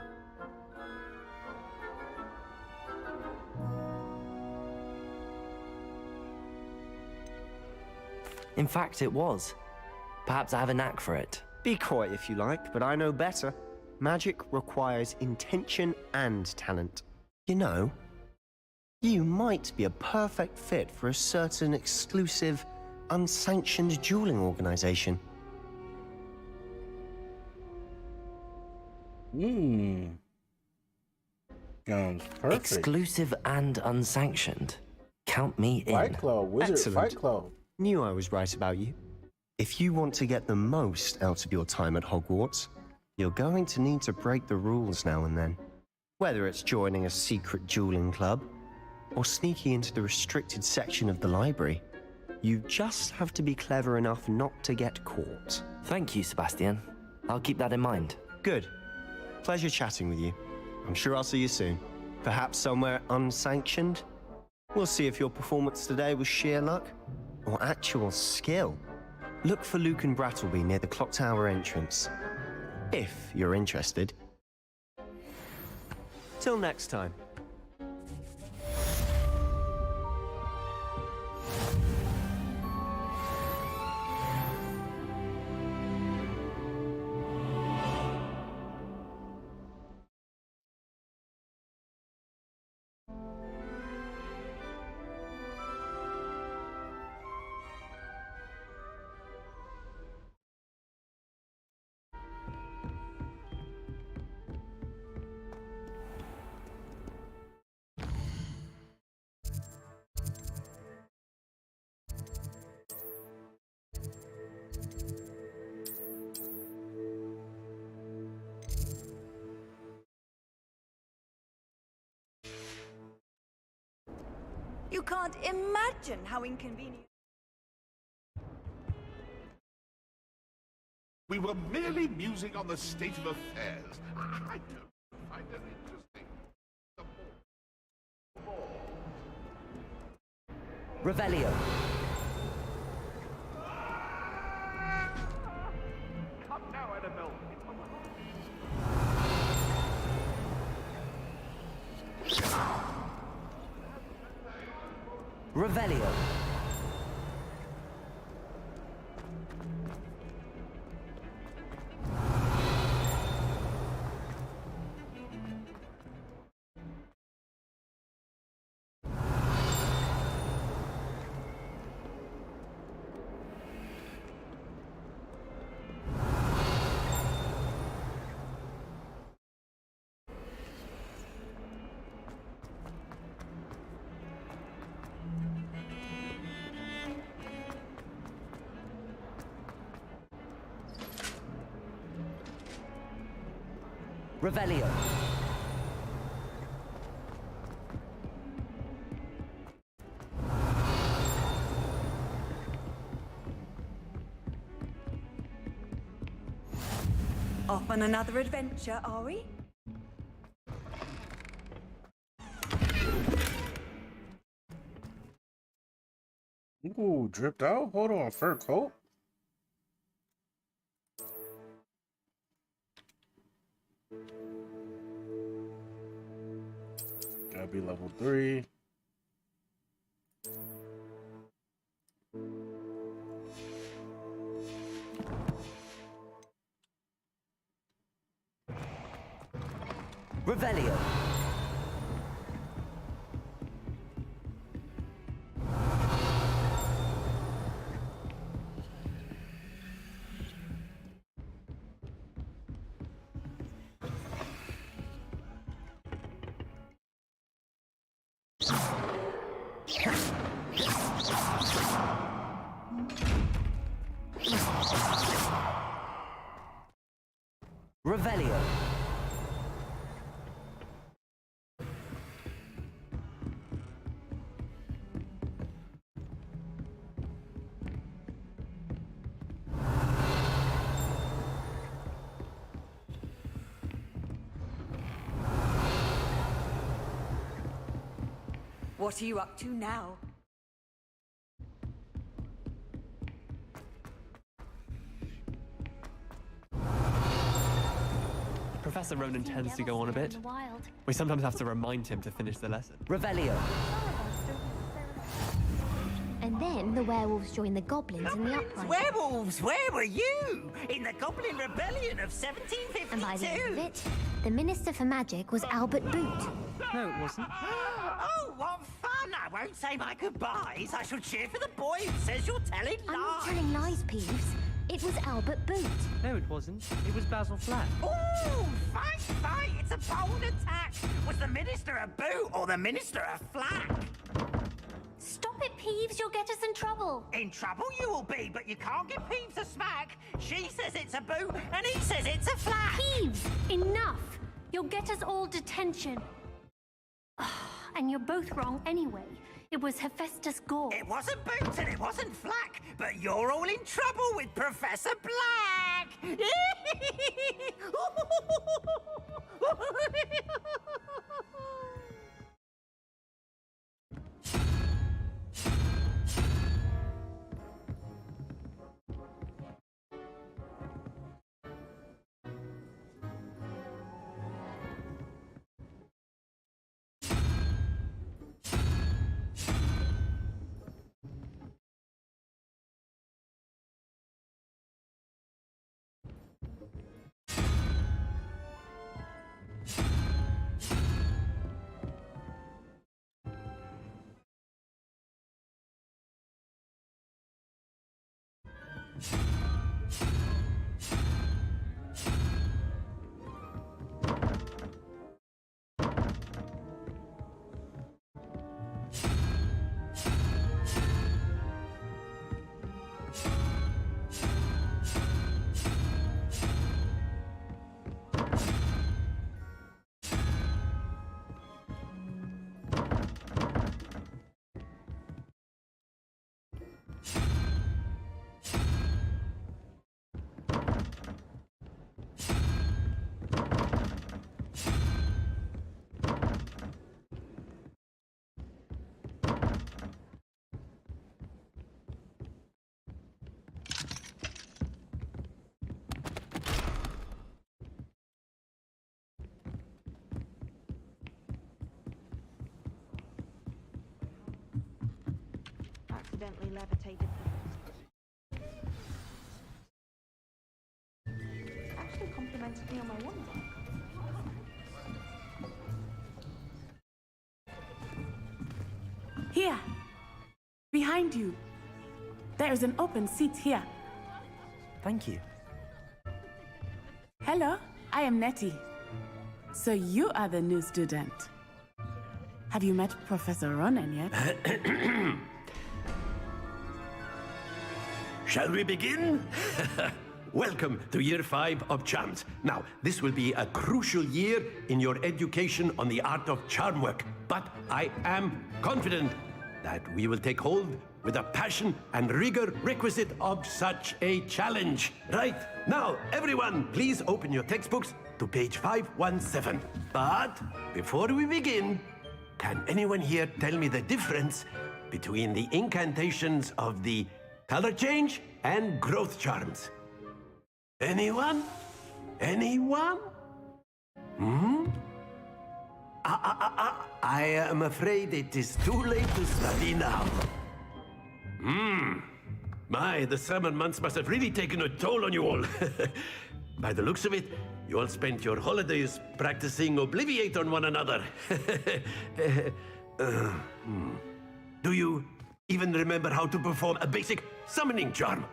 In fact, it was. Perhaps I have a knack for it. Be coy if you like, but I know better. Magic requires intention and talent. You know, you might be a perfect fit for a certain exclusive, unsanctioned dueling organization. Sounds perfect. Exclusive and unsanctioned. Count me in. Fight Club, Wizard Excellent. Fight Club. Knew I was right about you. If you want to get the most out of your time at Hogwarts, you're going to need to break the rules now and then. Whether it's joining a secret dueling club, or sneaking into the restricted section of the library, you just have to be clever enough not to get caught. Thank you, Sebastian. I'll keep that in mind. Good. Pleasure chatting with you. I'm sure I'll see you soon. Perhaps somewhere unsanctioned? We'll see if your performance today was sheer luck or actual skill. Look for Luke and Brattleby near the clock tower entrance, if you're interested. Till next time. You can't imagine how inconvenient. We were merely musing on the state of affairs. I don't find it interesting. Revelio. Come now, Annabelle. Revelio. Revelio. Off on another adventure, are we? Ooh, dripped out? Hold on, fur coat? Gotta be level 3. Revelio. Revelio. What are you up to now? Professor Ronan tends to go on a bit. We sometimes have to remind him to finish the lesson. Revelio. And then the werewolves join the goblins in the uprising. Werewolves, where were you? In the Goblin Rebellion of 1752? And by the end of it, the Minister for Magic was Albert Boot. No, it wasn't. Oh, what fun! I won't say my goodbyes. I shall cheer for the boy who says you're telling lies. I'm not telling lies, Peeves. It was Albert Boot. No, it wasn't. It was Basil Flack. Ooh, fight, fight! It's a bold attack. Was the Minister a boot or the Minister a flack? Stop it, Peeves. You'll get us in trouble. In trouble you will be, but you can't give Peeves a smack. She says it's a boot, and he says it's a flack. Peeves, enough. You'll get us all detention. And you're both wrong anyway. It was Hephaestus Gore. It wasn't Boots and it wasn't Flack, but you're all in trouble with Professor Black! Accidentally levitated. Actually complimented me on my wand. Here! Behind you! There is an open seat here. Thank you. Hello, I am Nettie. So you are the new student. Have you met Professor Ronan yet? Shall we begin? welcome to Year 5 of Charms. Now, this will be a crucial year in your education on the art of charm work, but I am confident that we will take hold with the passion and rigor requisite of such a challenge. Right, now, everyone, please open your textbooks to page 517. But before we begin, can anyone here tell me the difference between the incantations of the color change and growth charms? Anyone? Anyone? I am afraid it is too late to study now. My, the summer months must have really taken a toll on you all. By the looks of it, you all spent your holidays practicing Obliviate on one another. Do you even remember how to perform a basic summoning charm?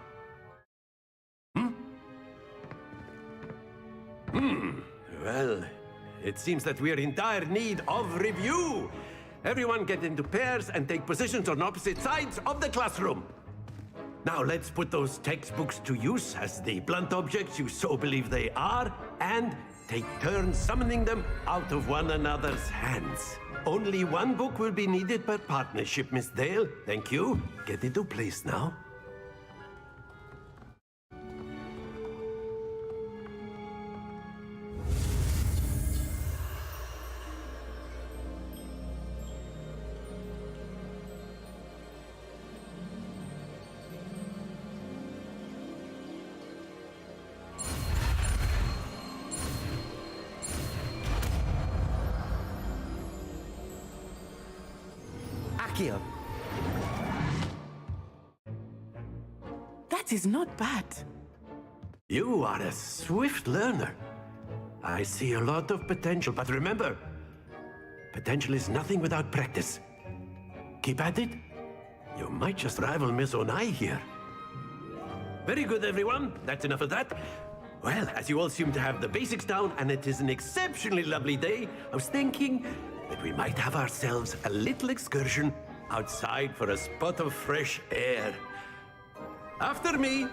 Well, it seems that we are in dire need of review. Everyone get into pairs and take positions on opposite sides of the classroom. Now let's put those textbooks to use as the blunt objects you so believe they are, and take turns summoning them out of one another's hands. Only one book will be needed per partnership, Miss Dale. Thank you. Get into place now. That is not bad. You are a swift learner. I see a lot of potential, but remember, potential is nothing without practice. Keep at it. You might just rival Miss Onai here. Very good, everyone. That's enough of that. Well, as you all seem to have the basics down, and it is an exceptionally lovely day, I was thinking that we might have ourselves a little excursion outside for a spot of fresh air. After me.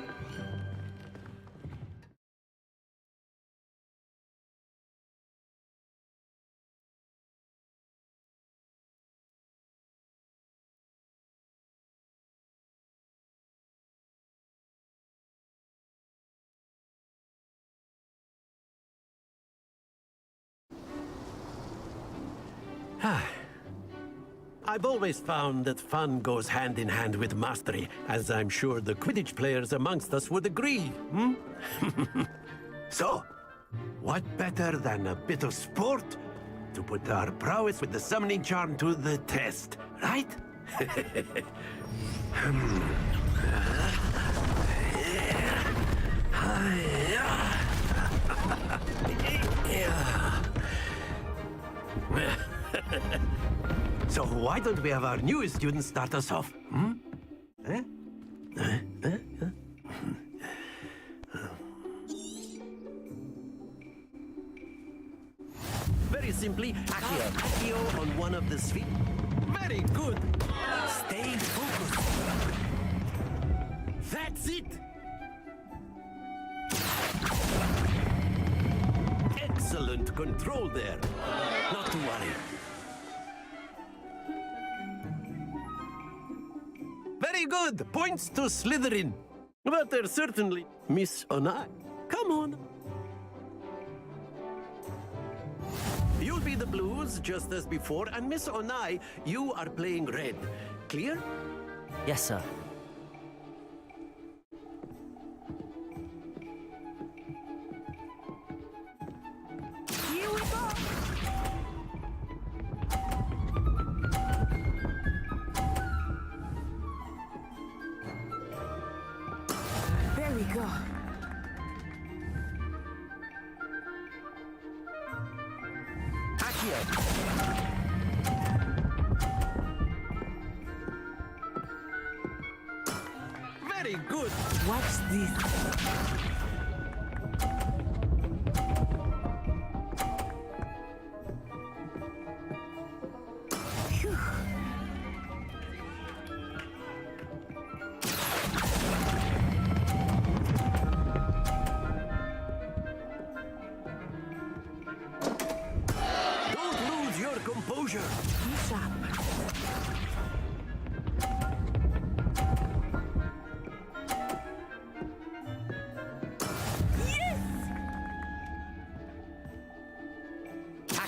I've always found that fun goes hand in hand with mastery, as I'm sure the Quidditch players amongst us would agree, So, what better than a bit of sport to put our prowess with the summoning charm to the test, right? So why don't we have our newest student start us off? Very simply, Accio on one of the feet. Very good. Stay focused. That's it. Excellent control there. Not to worry. Very good. Points to Slytherin. But there's certainly Miss Onai. Come on. You'll be the blues just as before, and Miss Onai, you are playing red. Clear? Yes, sir. Here we go. There we go. Very good. Watch this.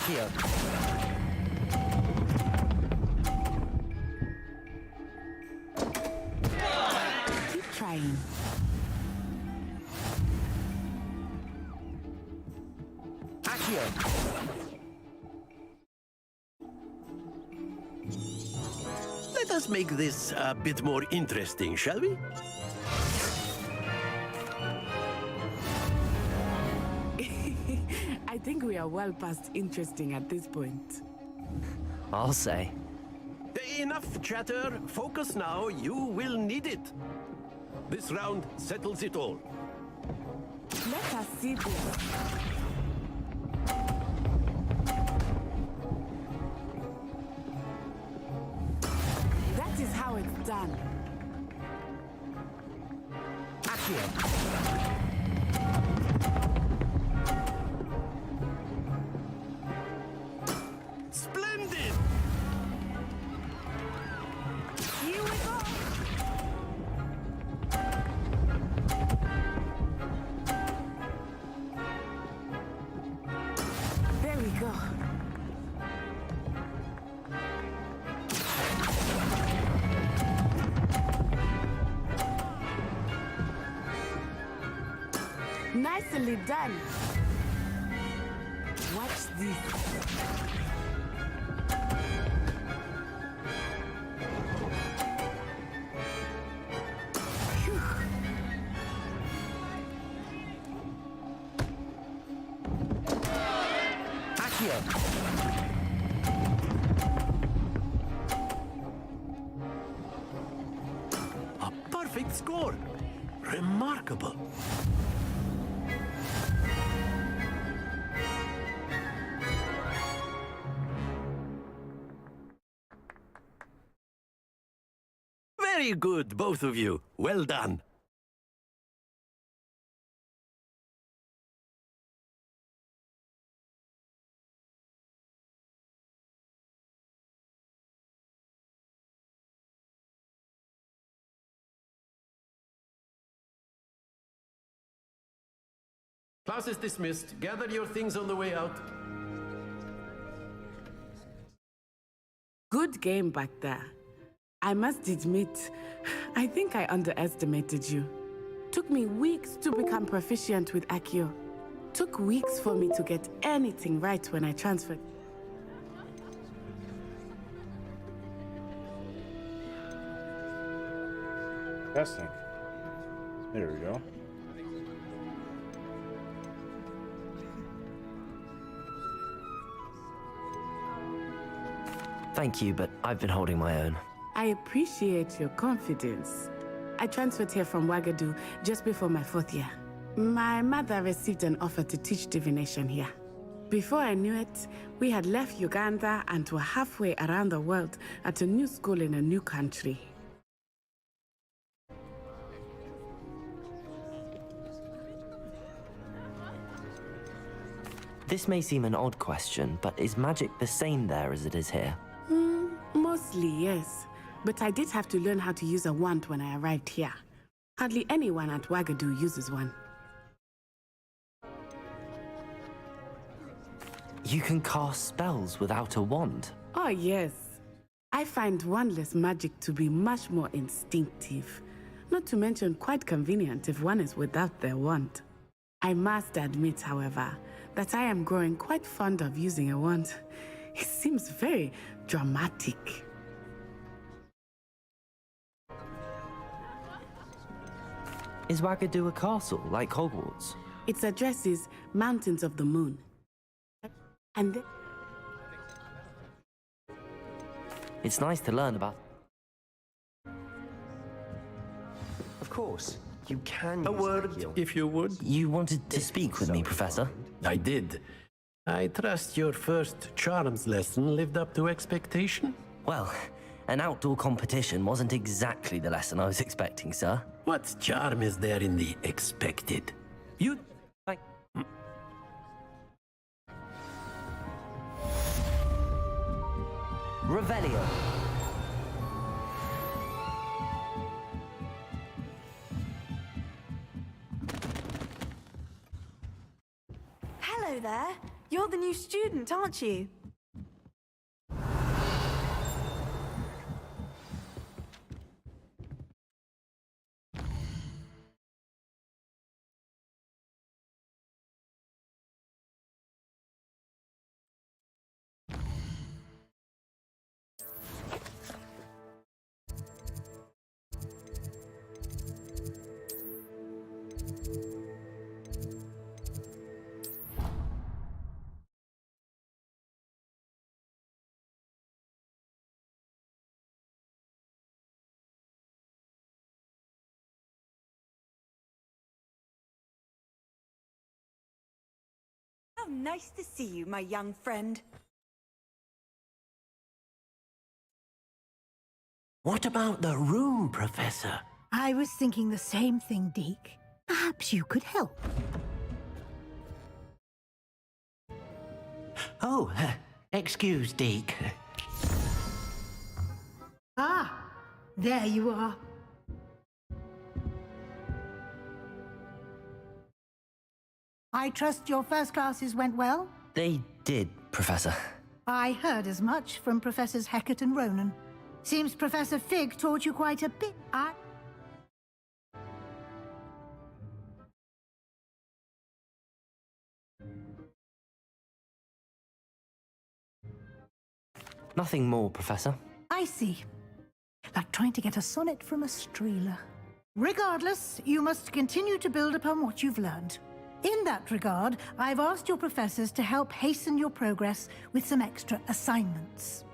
Accio. Keep trying. Accio. Let us make this a bit more interesting, shall we? I think we are well past interesting at this point. I'll say. Enough chatter. Focus now. You will need it. This round settles it all. Let us see this. That is how it's done. Accio. Splendid! Here we go. There we go. Nicely done. Watch this. A perfect score. Remarkable. Very good, both of you. Well done. Class is dismissed. Gather your things on the way out. Good game back there. I must admit, I think I underestimated you. Took me weeks to become proficient with Accio. Took weeks for me to get anything right when I transferred. Testing. There we go. Thank you, but I've been holding my own. I appreciate your confidence. I transferred here from Wagadu just before my 4th year. My mother received an offer to teach divination here. Before I knew it, we had left Uganda and were halfway around the world at a new school in a new country. This may seem an odd question, but is magic the same there as it is here? Mostly, yes. But I did have to learn how to use a wand when I arrived here. Hardly anyone at Wagadu uses one. You can cast spells without a wand? Oh, yes. I find wandless magic to be much more instinctive. Not to mention quite convenient if one is without their wand. I must admit, however, that I am growing quite fond of using a wand. It seems very dramatic. Is Wagadu a castle, like Hogwarts? Its address is Mountains of the Moon. And It's nice to learn about. Of course, you can A use word, Accio. if you would. You wanted to speak with me, Professor? I did. I trust your first charms lesson lived up to expectation? Well, an outdoor competition wasn't exactly the lesson I was expecting, sir. What charm is there in the expected? You... Revelio. Hello there. You're the new student, aren't you? How nice to see you, my young friend. What about the room, Professor? I was thinking the same thing, Deke. Perhaps you could help. Oh, excuse, Deke. Ah, there you are. I trust your first classes went well? They did, Professor. I heard as much from Professors Hecat and Ronan. Seems Professor Fig taught you quite a bit. Nothing more, Professor. I see. Like trying to get a sonnet from a streeler. Regardless, you must continue to build upon what you've learned. In that regard, I've asked your professors to help hasten your progress with some extra assignments.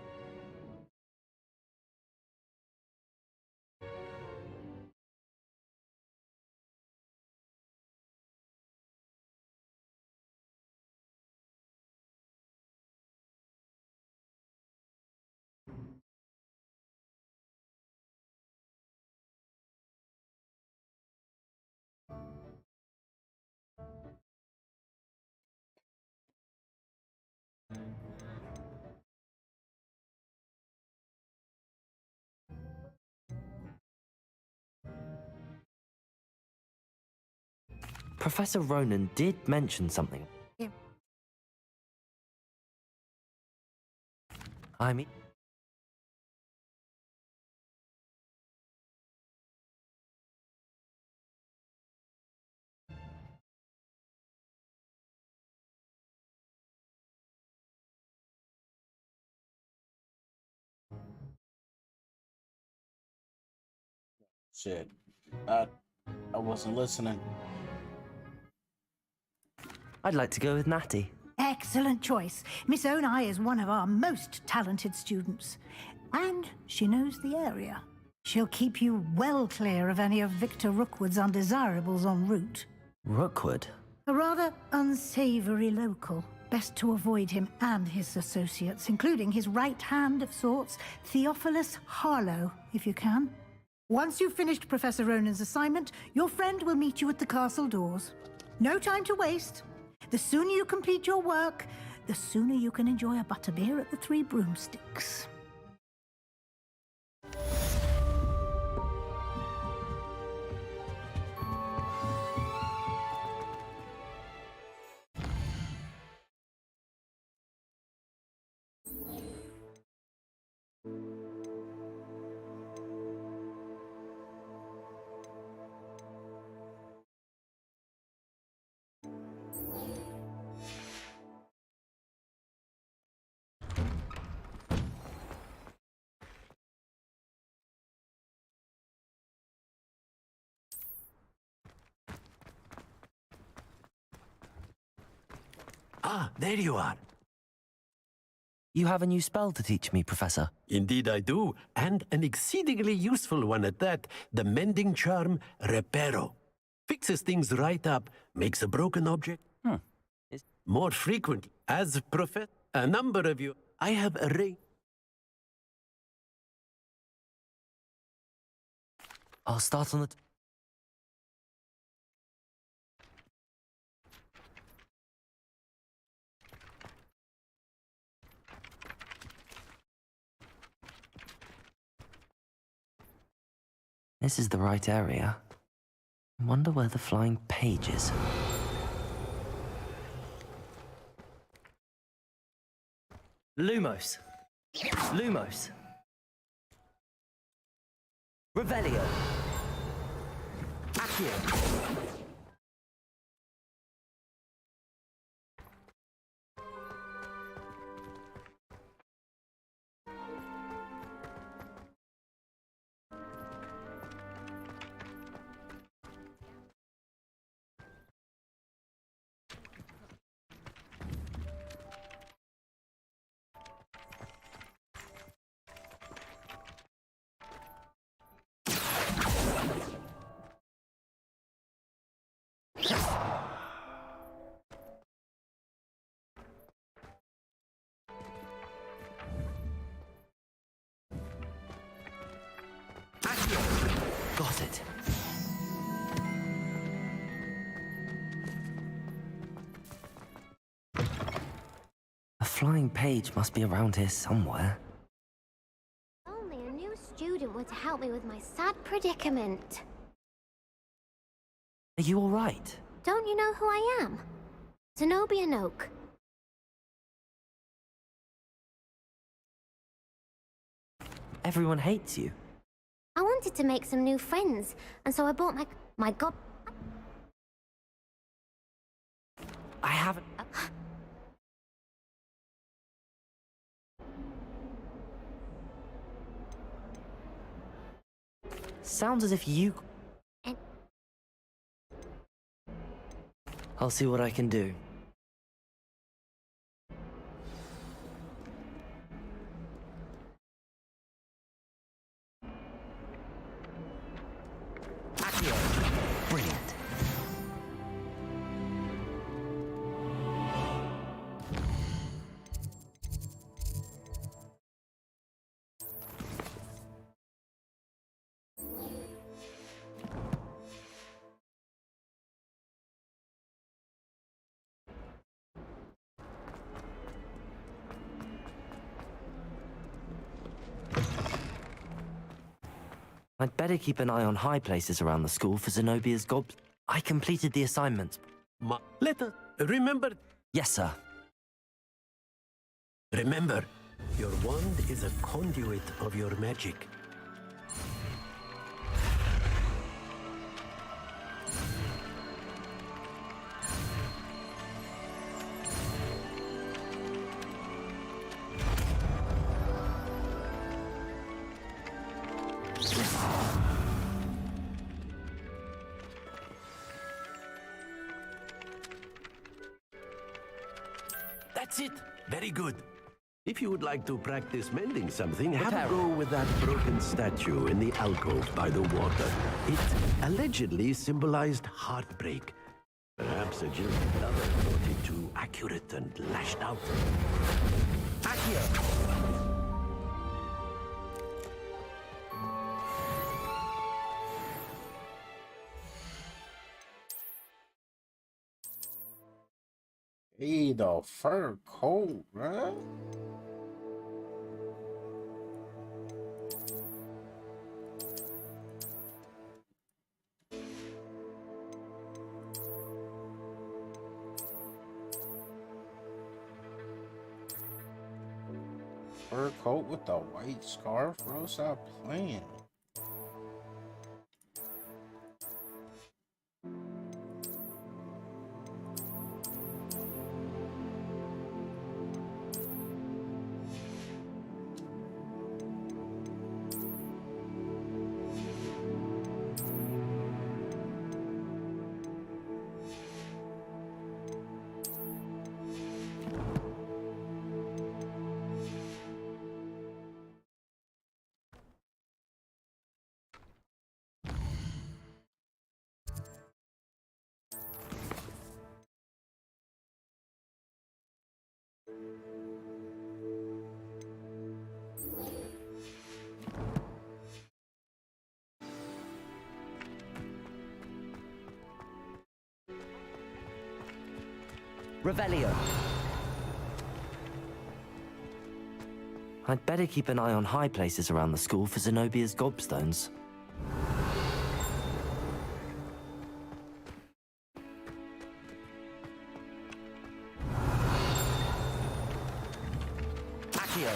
Professor Ronan did mention something. Yeah. I mean... Shit. I wasn't listening. I'd like to go with Natty. Excellent choice. Miss Onai is one of our most talented students. And she knows the area. She'll keep you well clear of any of Victor Rookwood's undesirables en route. Rookwood? A rather unsavory local. Best to avoid him and his associates, including his right hand of sorts, Theophilus Harlow, if you can. Once you've finished Professor Ronan's assignment, your friend will meet you at the castle doors. No time to waste. The sooner you complete your work, the sooner you can enjoy a butterbeer at the Three Broomsticks. Ah, there you are. You have a new spell to teach me, Professor. Indeed I do, and an exceedingly useful one at that. The mending charm, Reparo. Fixes things right up, makes a broken object more frequent. As a number of you, I have arranged. I'll start on the... This is the right area. I wonder where the flying page is. Lumos. Lumos. Revelio. Accio. Got it. A flying page must be around here somewhere. Only a new student were to help me with my sad predicament. Are you all right? Don't you know who I am? Zenobia Noak. Everyone hates you. I wanted to make some new friends, and so I bought my god. I haven't... Sounds as if you... I'll see what I can do. Brilliant. I'd better keep an eye on high places around the school for Zenobia's gob... I completed the assignment. Remember... Yes, sir. Remember, your wand is a conduit of your magic. That's it. Very good. If you would like to practice mending something, have a go with that broken statue in the alcove by the water. It allegedly symbolized heartbreak. Perhaps a gentle lover thought it too accurate and lashed out. Accio! Hey, the fur coat, man. Fur coat with the white scarf, bro. Stop playing. Revelio. I'd better keep an eye on high places around the school for Zenobia's gobstones. Accio.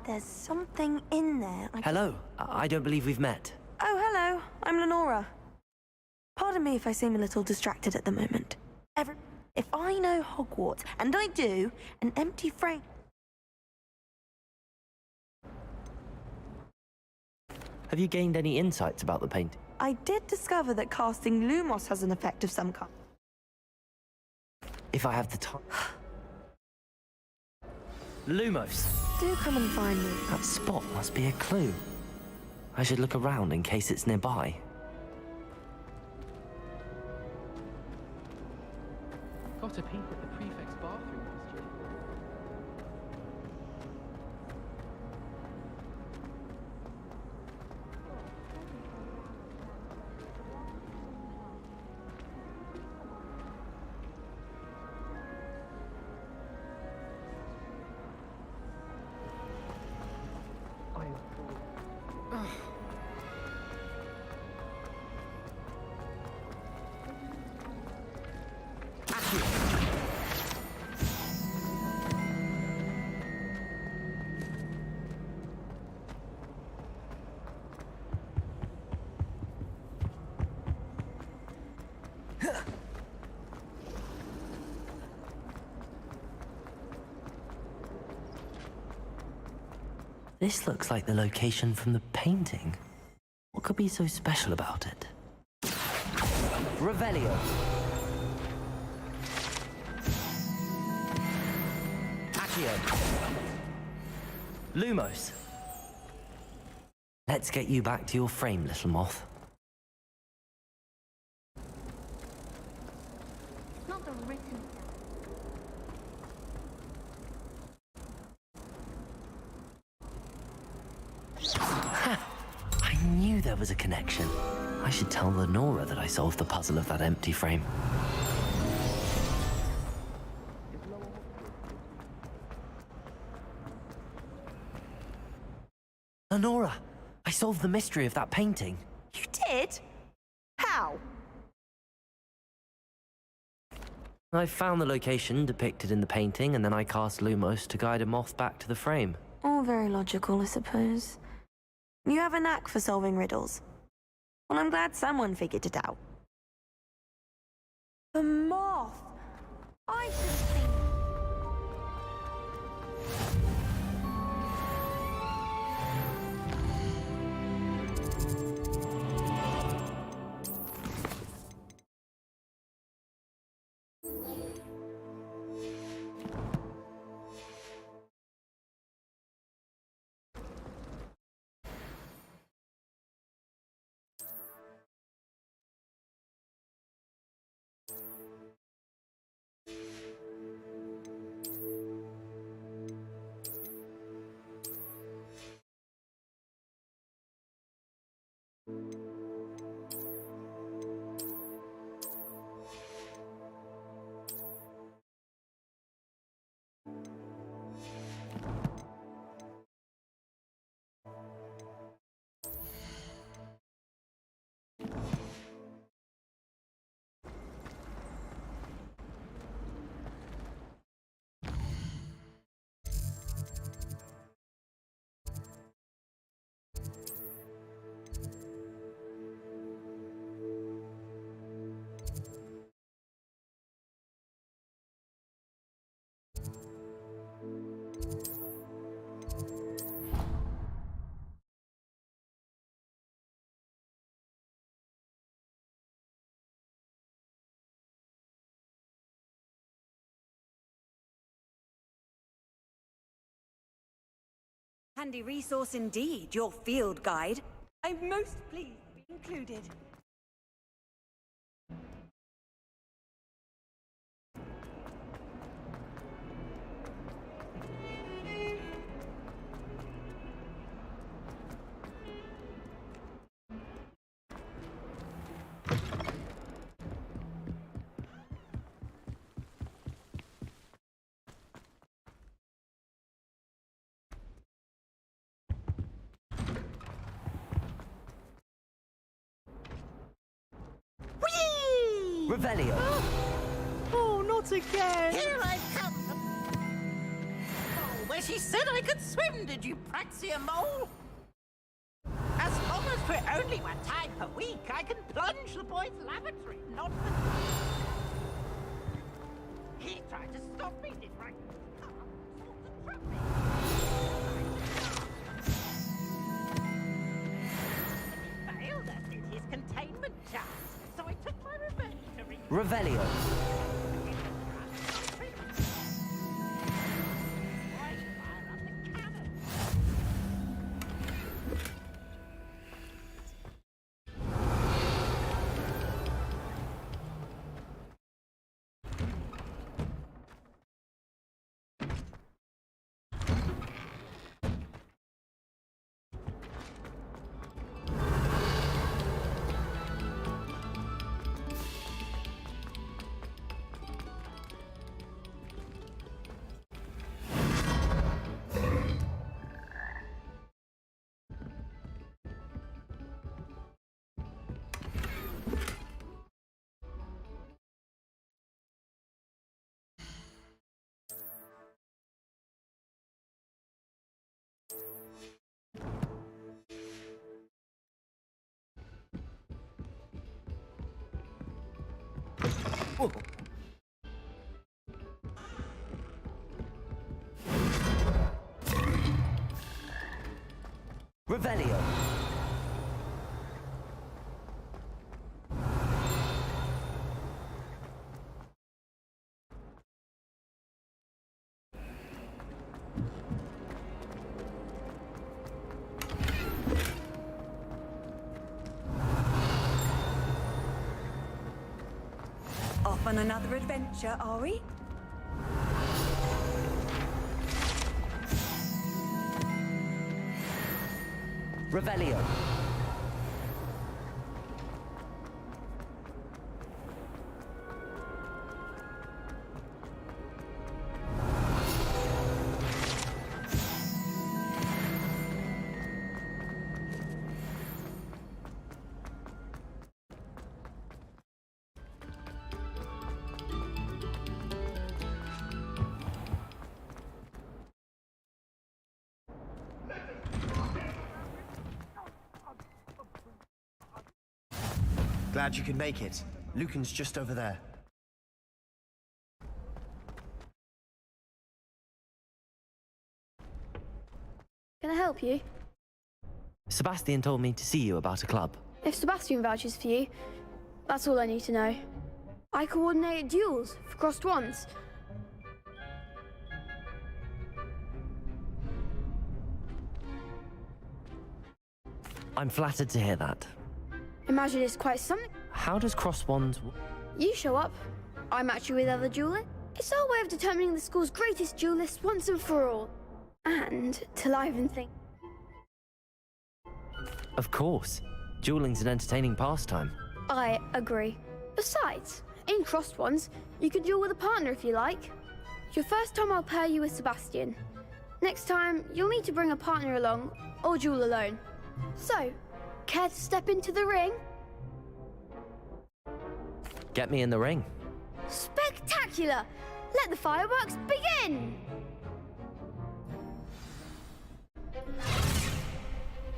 There's something in there. Hello. I don't believe we've met. Oh, hello. I'm Lenora. Pardon me if I seem a little distracted at the moment. If I know Hogwarts, and I do, an empty frame... Have you gained any insights about the painting? I did discover that casting Lumos has an effect of some kind. If I have the time. Lumos. Do come and find me. That spot must be a clue. I should look around in case it's nearby. Got a peek at the prefect's bathroom history. This looks like the location from the painting. What could be so special about it? Revelio. Accio. Lumos. Let's get you back to your frame, little moth. Not the written. I knew there was a connection. I should tell Lenora that I solved the puzzle of that empty frame. Lenora, I solved the mystery of that painting. You did? How? I found the location depicted in the painting, and then I cast Lumos to guide a moth back to the frame. All very logical, I suppose. You have a knack for solving riddles. Well, I'm glad someone figured it out. The moth! I should think... Handy resource indeed, your field guide. I'm most pleased to be included. Revelio. Oh, not again! Here I've come! Oh, where she said I could swim, did you praxia mole? As long as we're only 1 time per week, I can plunge the boy's lavatory, not the... He tried to stop me, did right? He failed us in his containment charge, so I took my revenge to Revelio. Oh. Revelio. Off on another adventure, are we? Revelio. Glad you could make it. Lucan's just over there. Can I help you? Sebastian told me to see you about a club. If Sebastian vouches for you, that's all I need to know. I coordinate duels for crossed wands. I'm flattered to hear that. Imagine it's quite something. How does cross wands work? You show up, I match you with other duelists. It's our way of determining the school's greatest duelists once and for all. And to liven things. Of course. Dueling's an entertaining pastime. I agree. Besides, in crossed ones, you can duel with a partner if you like. Your first time I'll pair you with Sebastian. Next time, you'll need to bring a partner along, or duel alone. So, care to step into the ring? Get me in the ring. Spectacular! Let the fireworks begin!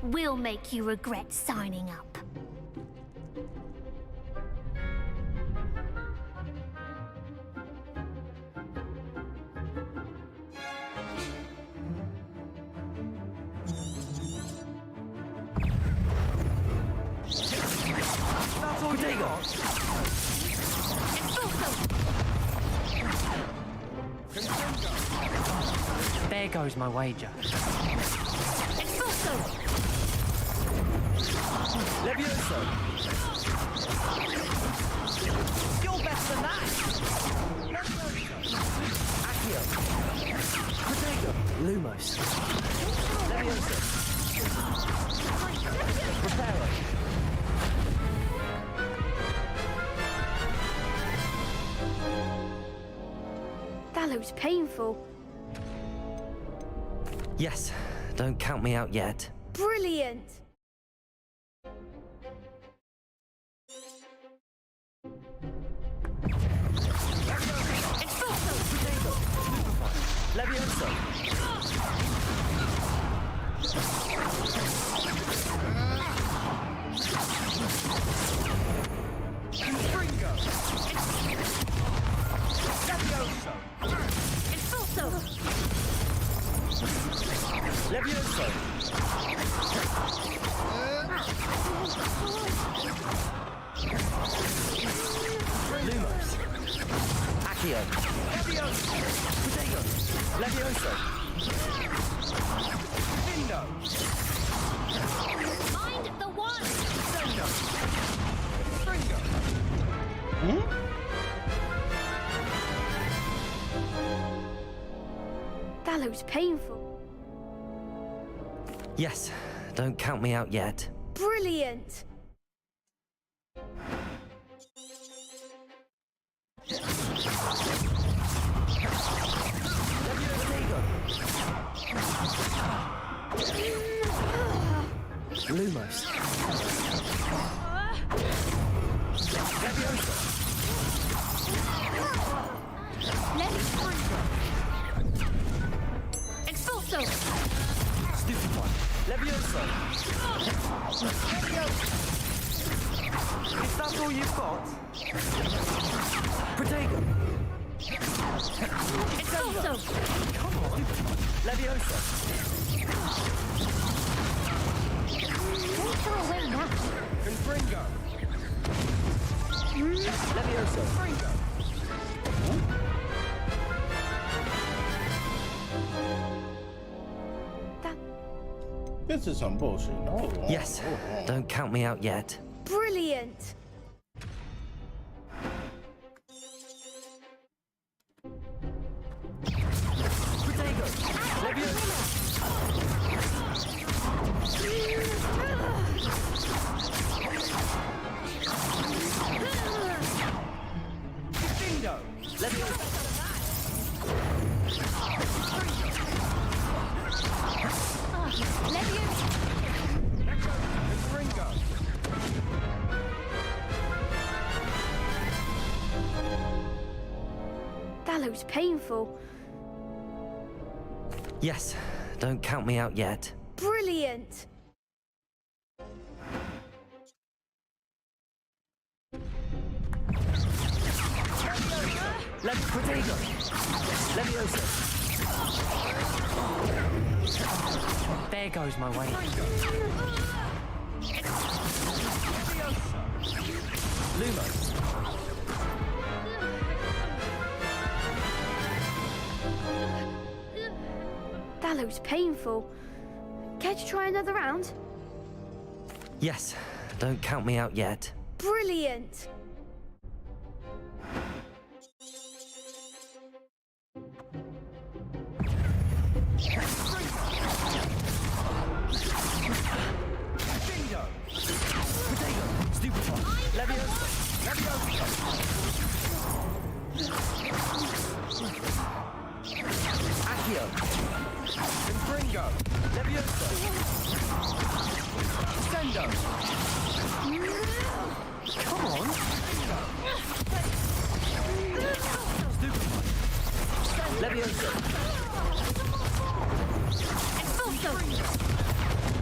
We'll make you regret signing up. There goes my wager. Levioso! You're better than that! Accio! Protego! Lumos! Levioso! Reparo! That looks painful. Yes, don't count me out yet. Brilliant! Levioso! Lumos! Accio! Levioso! Protego! Levioso! Vindo! Mind the one! Sendo! Fringo! That looks painful. Yes, don't count me out yet. Brilliant! Lumos. Levioso. Expulso! Stupid one. Levioso. Is that all you've got? Protego. Expulso! Come on. Levioso. Don't throw away now. Confringo. Levioso. Fringo. This is some bullshit. Hold on. Yes, don't count me out yet. Brilliant! Protego. Levioso. Vindo. Levioso. Fringo. That looks painful. Yes, don't count me out yet. Brilliant! Protego. Levioso. There goes my way. Lumos. That looks painful. Care to try another round? Yes, don't count me out yet. Brilliant! Bingo! Protego! Stupid one! Levioso! Levioso! Accio! Confringo! Levioso! Sendo! Come on! Stupid one! Levioso! Expulso!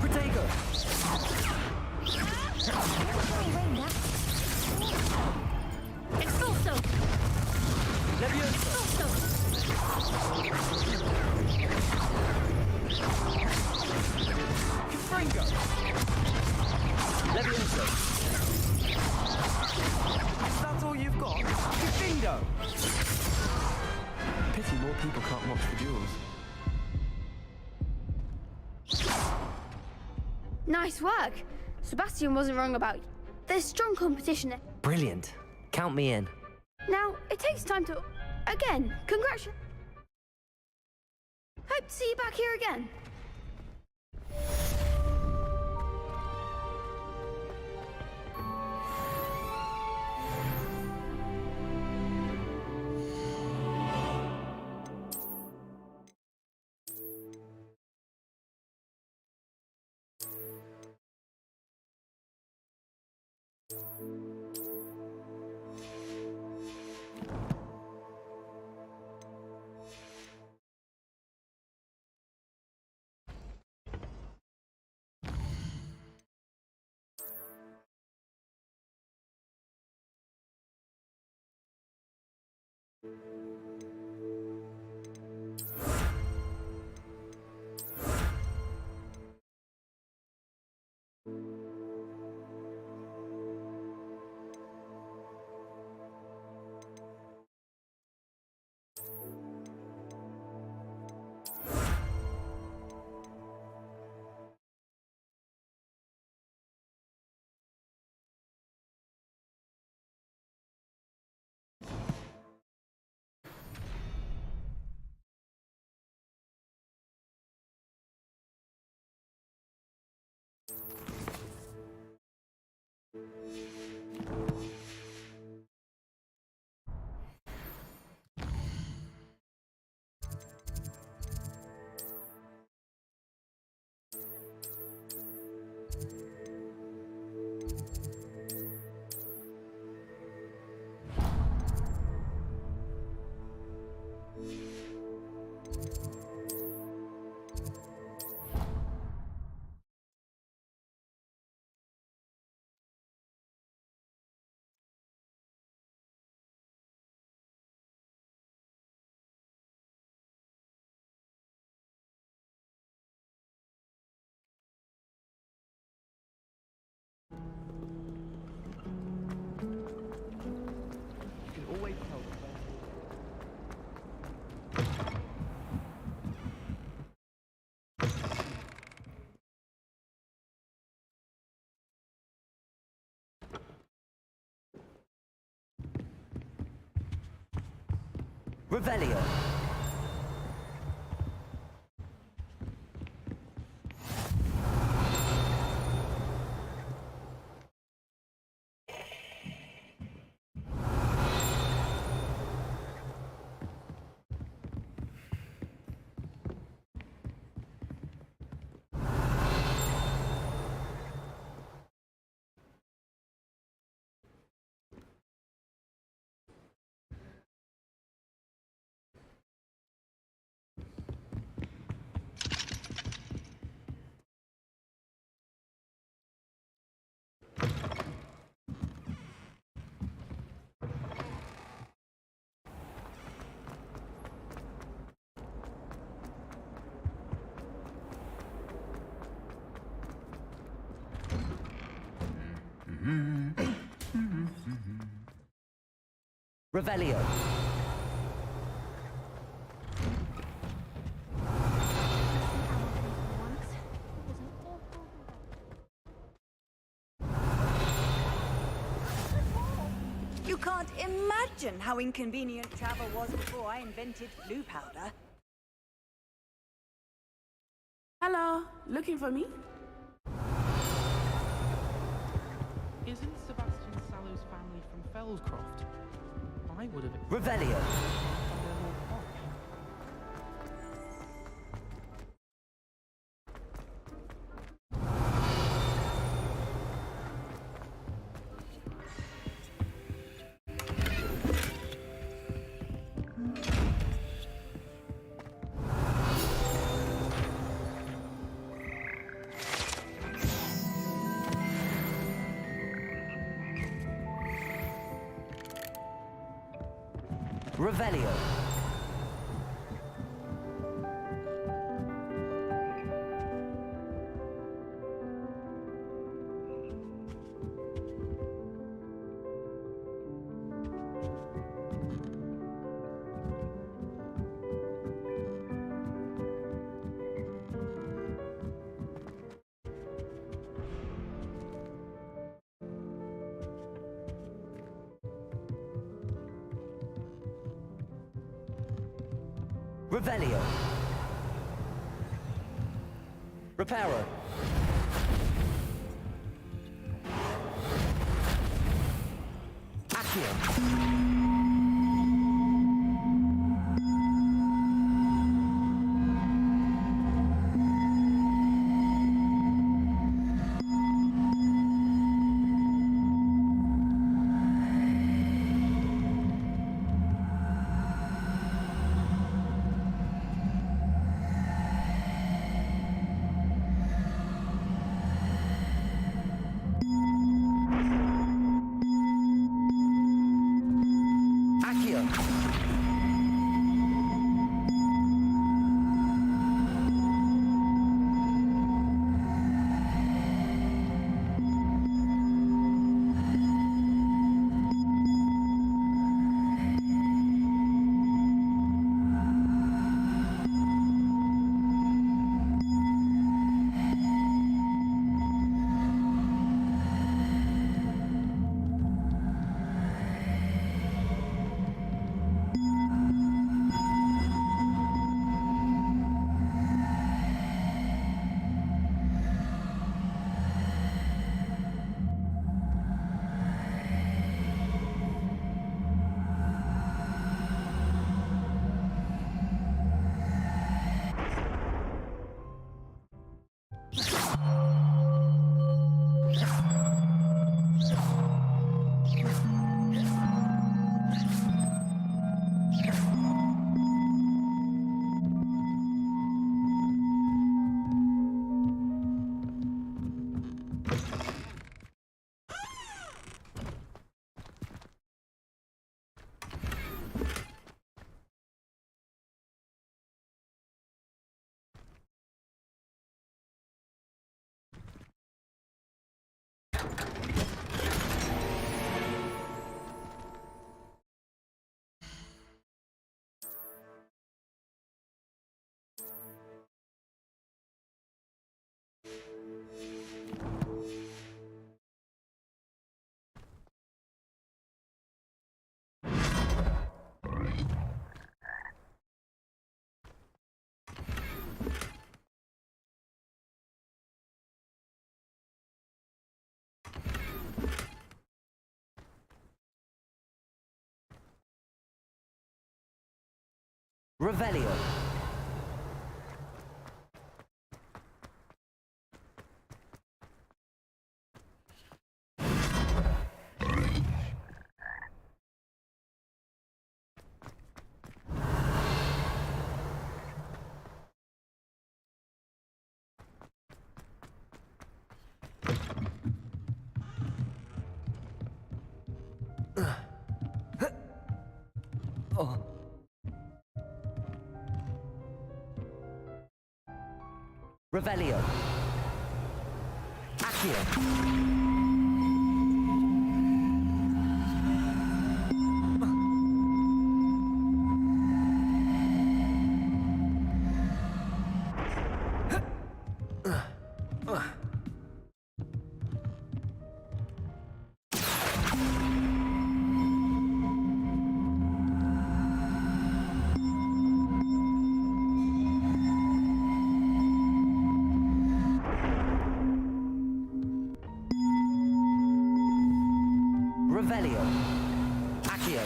Protego! Expulso! Levioso! Confringo! Levioso! Is that all you've got? Vindo! Pity more people can't watch the duels. Nice work! Sebastian wasn't wrong about you. There's strong competition. Brilliant. Count me in. Now, it takes time to... Again, congratulations. Hope to see you back here again. You can always tell. Revelio. Revelio. You can't imagine how inconvenient travel was before I invented blue powder. Hello, looking for me? Isn't Sebastian Sallow's family from Fellscroft? I would have... Revelio. Revelio. Revelio. Reparo. Accio. Revelio. Oh. Revelio. Accio. Revelio. Accio.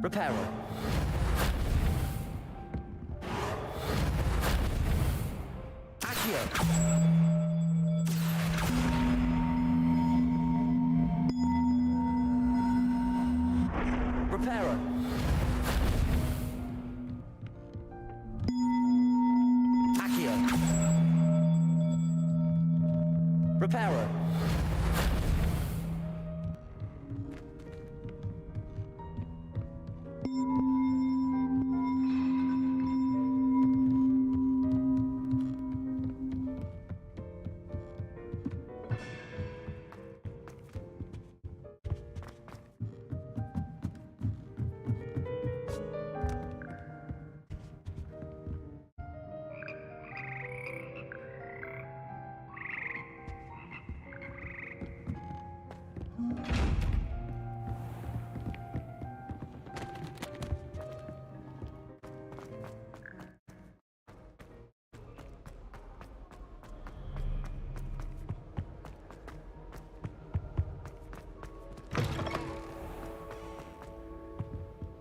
Reparo. Accio. Reparo. Accio. Reparo.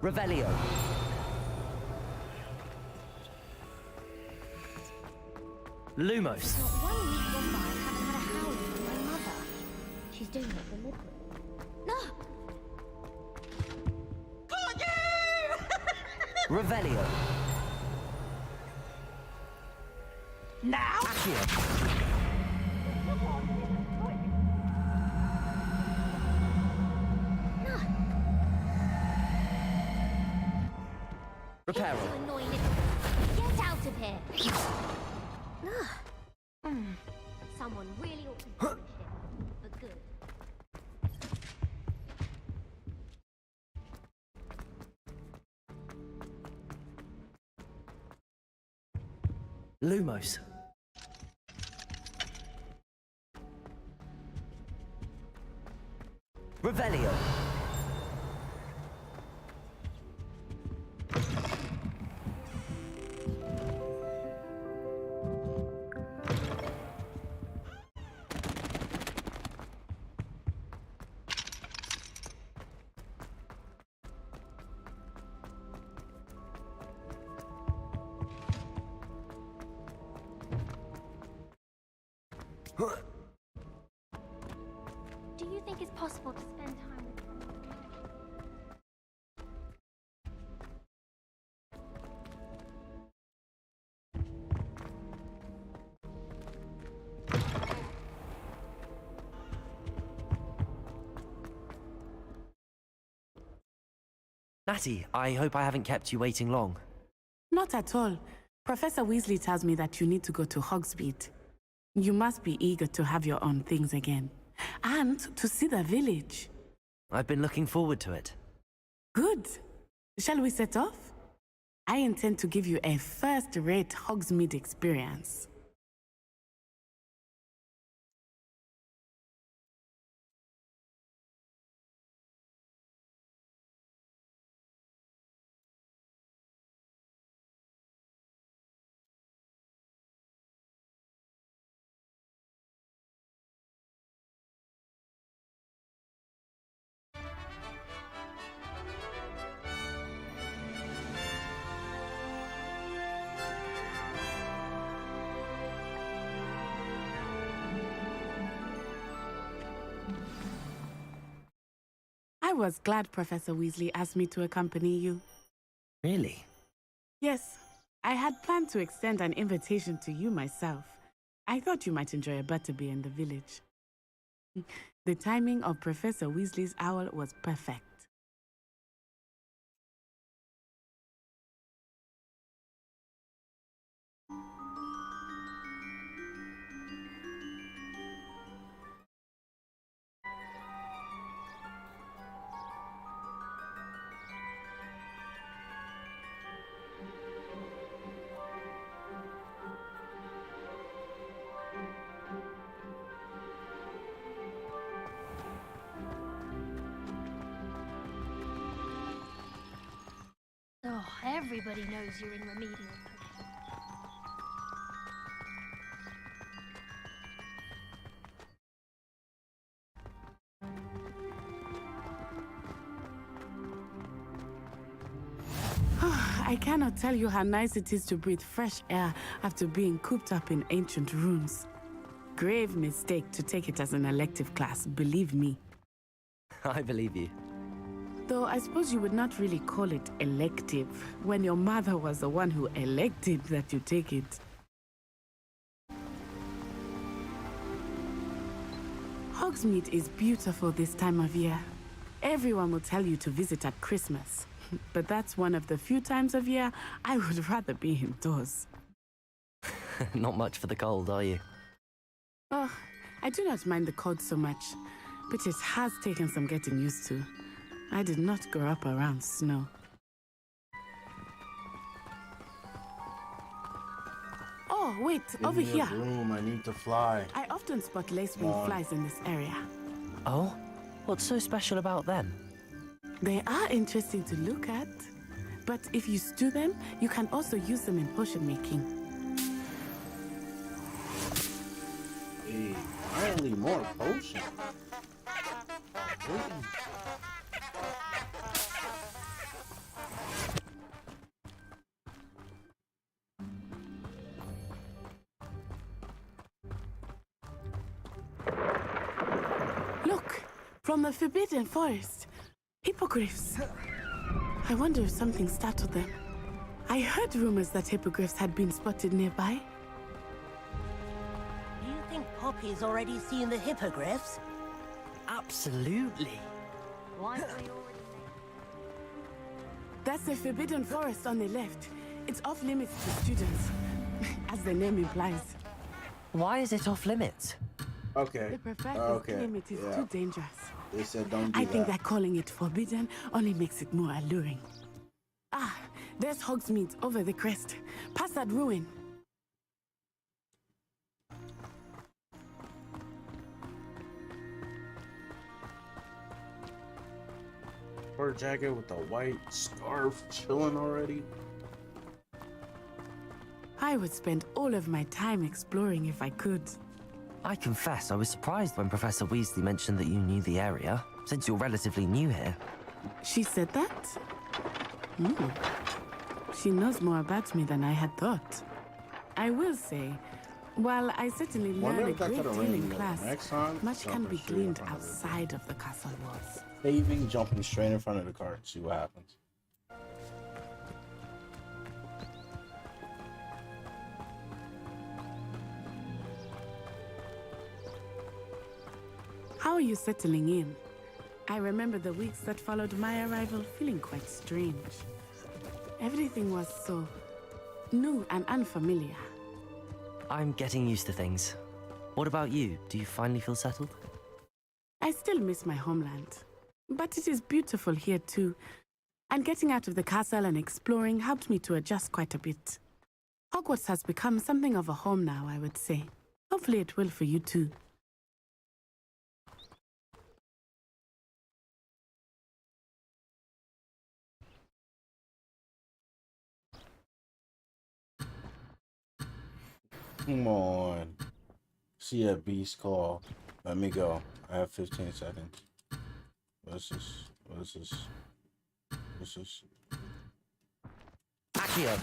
Revelio. Lumos. Not 1 week gone by, I haven't had a howling from my mother. She's doing it deliberately. No! Revelio. Now? Accio. Reparo. You annoying little... Get out of here! Someone really ought to punish him. For good. Lumos. Revelio. Do you think it's possible to spend time with Natty, I hope I haven't kept you waiting long. Not at all. Professor Weasley tells me that you need to go to Hogsmeade. You must be eager to have your own things again. And to see the village. I've been looking forward to it. Good. Shall we set off? I intend to give you a first-rate Hogsmeade experience. was glad Professor Weasley asked me to accompany you. Really? Yes, I had planned to extend an invitation to you myself. I thought you might enjoy a butterbeer in the village. The timing of Professor Weasley's owl was perfect. Oh, everybody knows you're in remedial. I cannot tell you how nice it is to breathe fresh air after being cooped up in ancient rooms. Grave mistake to take it as an elective class, believe me. I believe you. Though I suppose you would not really call it elective when your mother was the one who elected that you take it. Hogsmeade is beautiful this time of year. Everyone will tell you to visit at Christmas. But that's one of the few times of year I would rather be indoors. Not much for the cold, are you? Oh, I do not mind the cold so much, but it has taken some getting used to. I did not grow up around snow. Oh, wait, over here. Room, I need to fly. I often spot lacewing flies in this area. Oh? What's so special about them? They are interesting to look at, but if you stew them, you can also use them in potion making. Hey, finally more potion. Look, from the Forbidden Forest. Hippogriffs. I wonder if something startled them. I heard rumors that hippogriffs had been spotted nearby. Do you think Poppy's already seen the hippogriffs? Absolutely. Why That's the Forbidden Forest on the left. It's off limits to students, as the name implies. Why is it off limits? Okay. The professor's claim it is too dangerous. They said don't do I think that. that calling it forbidden only makes it more alluring. Ah, there's Hogsmeade over the crest. Past that ruin. Fur jacket with a white scarf chilling already. I would spend all of my time exploring if I could. I confess I was surprised when Professor Weasley mentioned that you knew the area, since you're relatively new here. She said that? She knows more about me than I had thought. I will say, while I certainly learn a great deal in class, much can be gleaned outside of the castle walls. Paving, jumping straight in front of the car. See what happens. How are you settling in? I remember the weeks that followed my arrival feeling quite strange. Everything was so new and unfamiliar. I'm getting used to things. What about you? Do you finally feel settled? I still miss my homeland, but it is beautiful here too. And getting out of the castle and exploring helped me to adjust quite a bit. Hogwarts has become something of a home now, I would say. Hopefully it will for you too. Come on. See a beast call. Let me go. I have 15 seconds. What's this? What is this? What's this? Accio.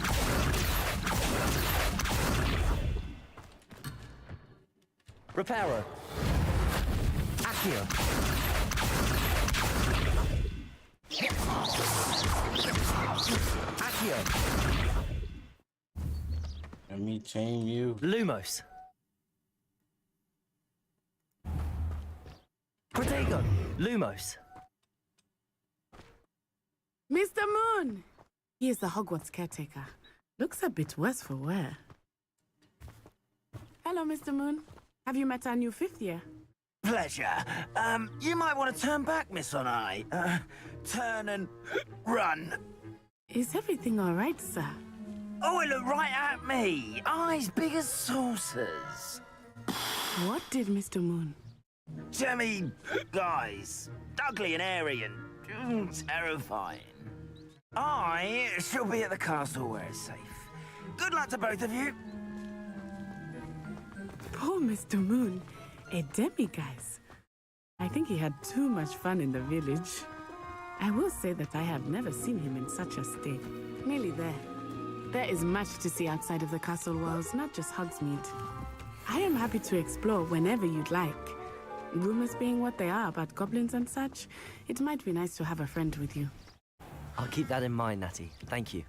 Reparo. Accio. Accio. Let me tame you. Lumos. Protego. Lumos. Mr. Moon! He is the Hogwarts caretaker. Looks a bit worse for wear. Hello, Mr. Moon. Have you met our new 5th year? Pleasure. You might want to turn back, Miss Onai. Turn and run. Is everything all right, sir? Oh, it looked right at me. Eyes big as saucers. What did Mr. Moon? Jemmy, guys. Ugly and airy and terrifying. I shall be at the castle where it's safe. Good luck to both of you. Poor Mr. Moon. A demiguise. I think he had too much fun in the village. I will say that I have never seen him in such a state. Nearly there. There is much to see outside of the castle walls, not just Hogsmeade. I am happy to explore whenever you'd like. Rumors being what they are about goblins and such, it might be nice to have a friend with you. I'll keep that in mind, Natty. Thank you.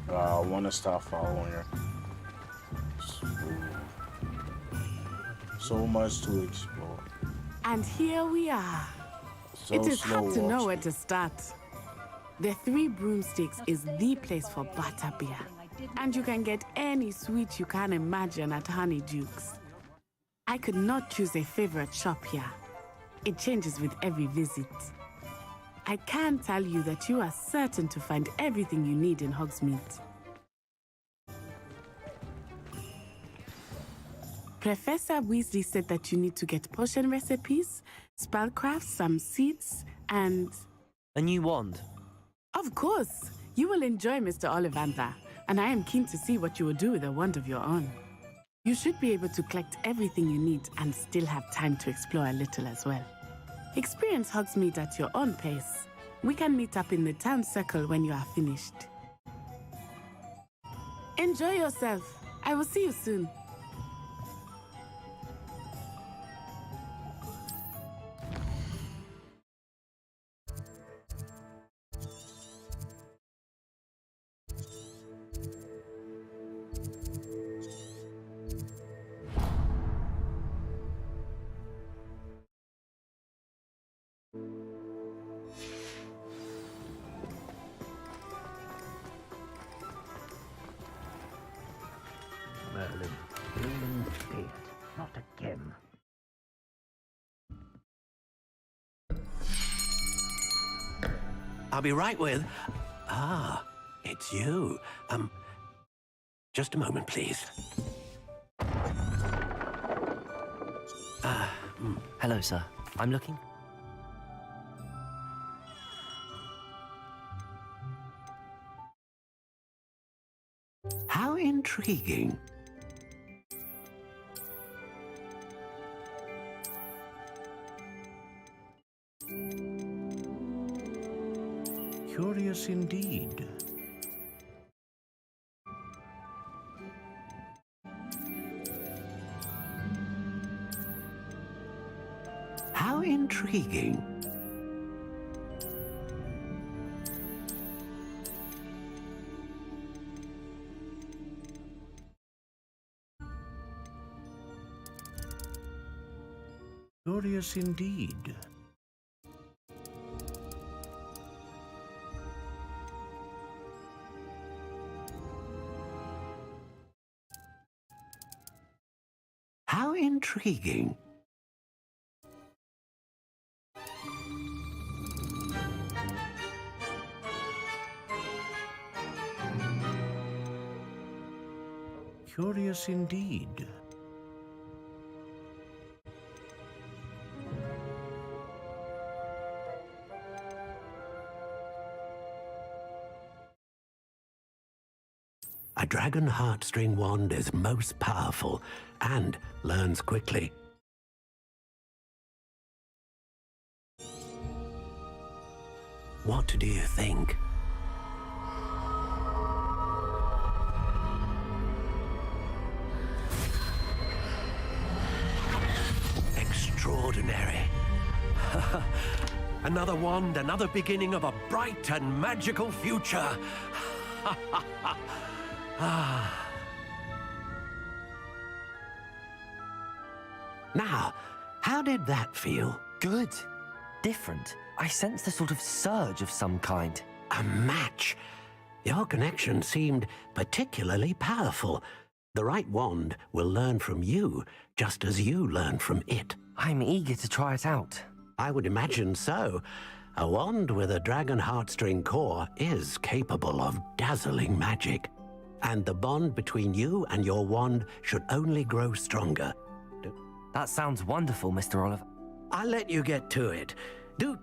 I want to stop following her. So much to explore. And here we are. So it is slow hard to know walks. where to start. The Three Broomsticks is the place for butterbeer. And you can get any sweet you can imagine at Honeyduke's. I could not choose a favorite shop here. It changes with every visit. I can tell you that you are certain to find everything you need in Hogsmeade. Professor Weasley said that you need to get potion recipes, spellcraft, some seeds, and... A new wand. Of course! You will enjoy Mr. Ollivander, and I am keen to see what you will do with a wand of your own. You should be able to collect everything you need and still have time to explore a little as well. Experience Hogsmeade at your own pace. We can meet up in the town circle when you are finished. Enjoy yourself. I will see you soon. Merlin, Bloom State, not again. I'll be right with... Ah, it's you. Just a moment, please. Hello, sir. I'm looking. How intriguing. Curious indeed. How intriguing. Curious indeed. How intriguing. Curious indeed. A dragon heartstring wand is most powerful and learns quickly. What do you think? Extraordinary. Another wand, another beginning of a bright and magical future. Now, how did that feel? Good. Different. I sensed a sort of surge of some kind. A match. Your connection seemed particularly powerful. The right wand will learn from you, just as you learn from it. I'm eager to try it out. I would imagine so. A wand with a dragon heartstring core is capable of dazzling magic. And the bond between you and your wand should only grow stronger. That sounds wonderful, Mr. Oliver. I'll let you get to it. Do...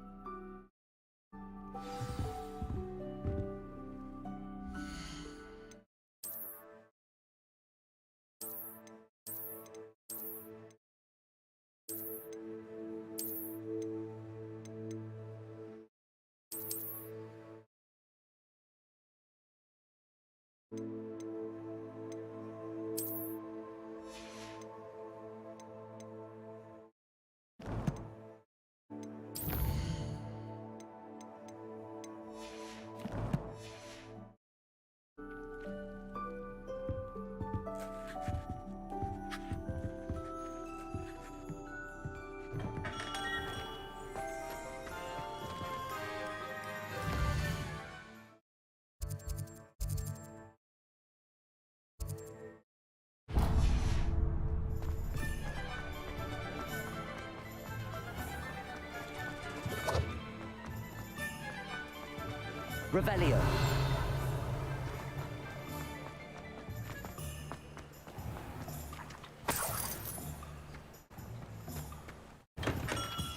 Revelio.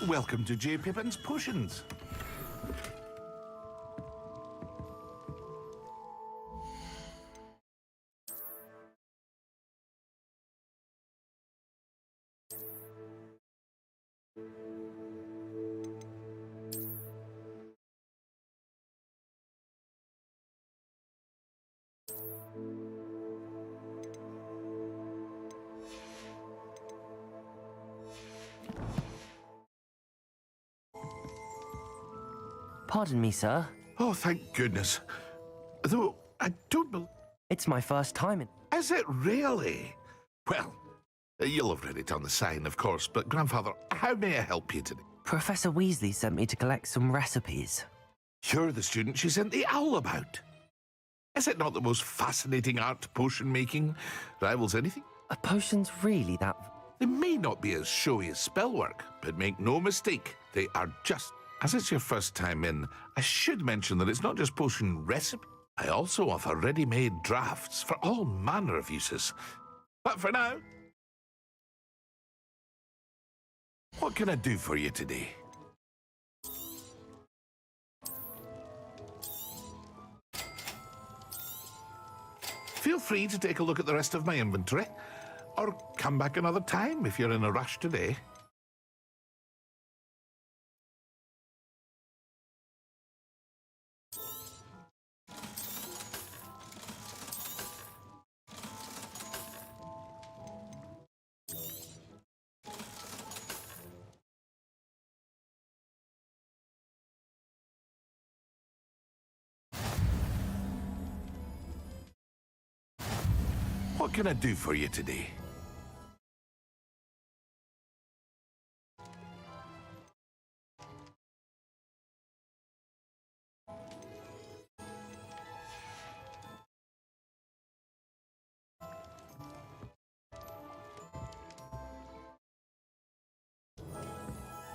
Welcome to J. Pippin's Potions. Pardon me, sir. Oh, thank goodness. Though, I don't believe... It's my first time in... Is it really? Well, you'll have read it on the sign, of course, but Grandfather, how may I help you today? Professor Weasley sent me to collect some recipes. You're the student she sent the owl about. Is it not the most fascinating art potion making? Rivals anything? Are potions really that... They may not be as showy as spellwork, but make no mistake, they are just... As it's your first time in, I should mention that it's not just potion recipe. I also offer ready-made drafts for all manner of uses. But for now, what can I do for you today? Feel free to take a look at the rest of my inventory, or come back another time if you're in a rush today. What can I do for you today?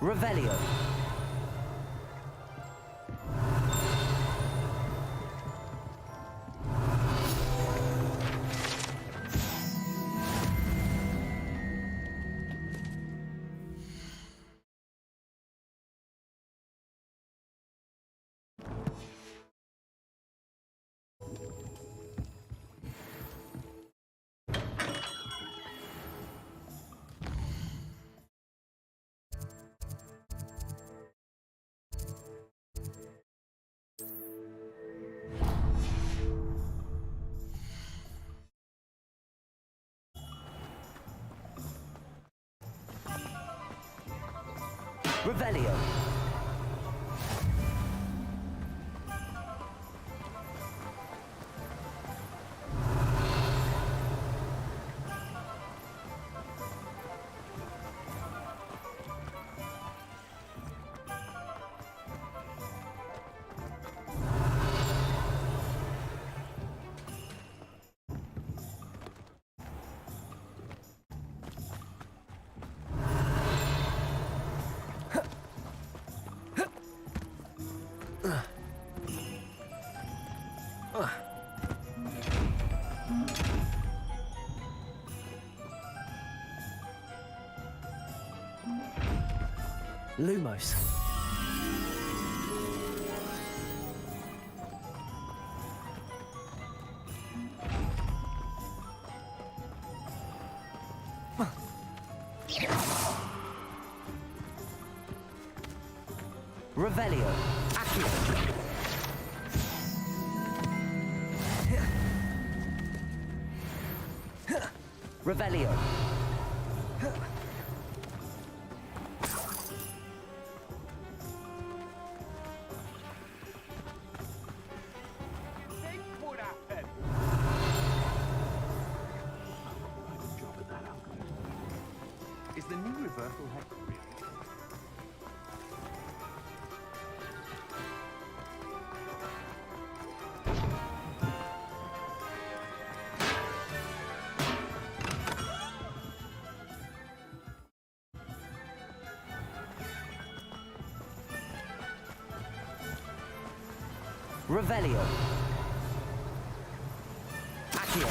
Revelio. Revelio. Lumos. Revelio. Accio. Revelio. Is the new reversal head real? Revelio. Accio.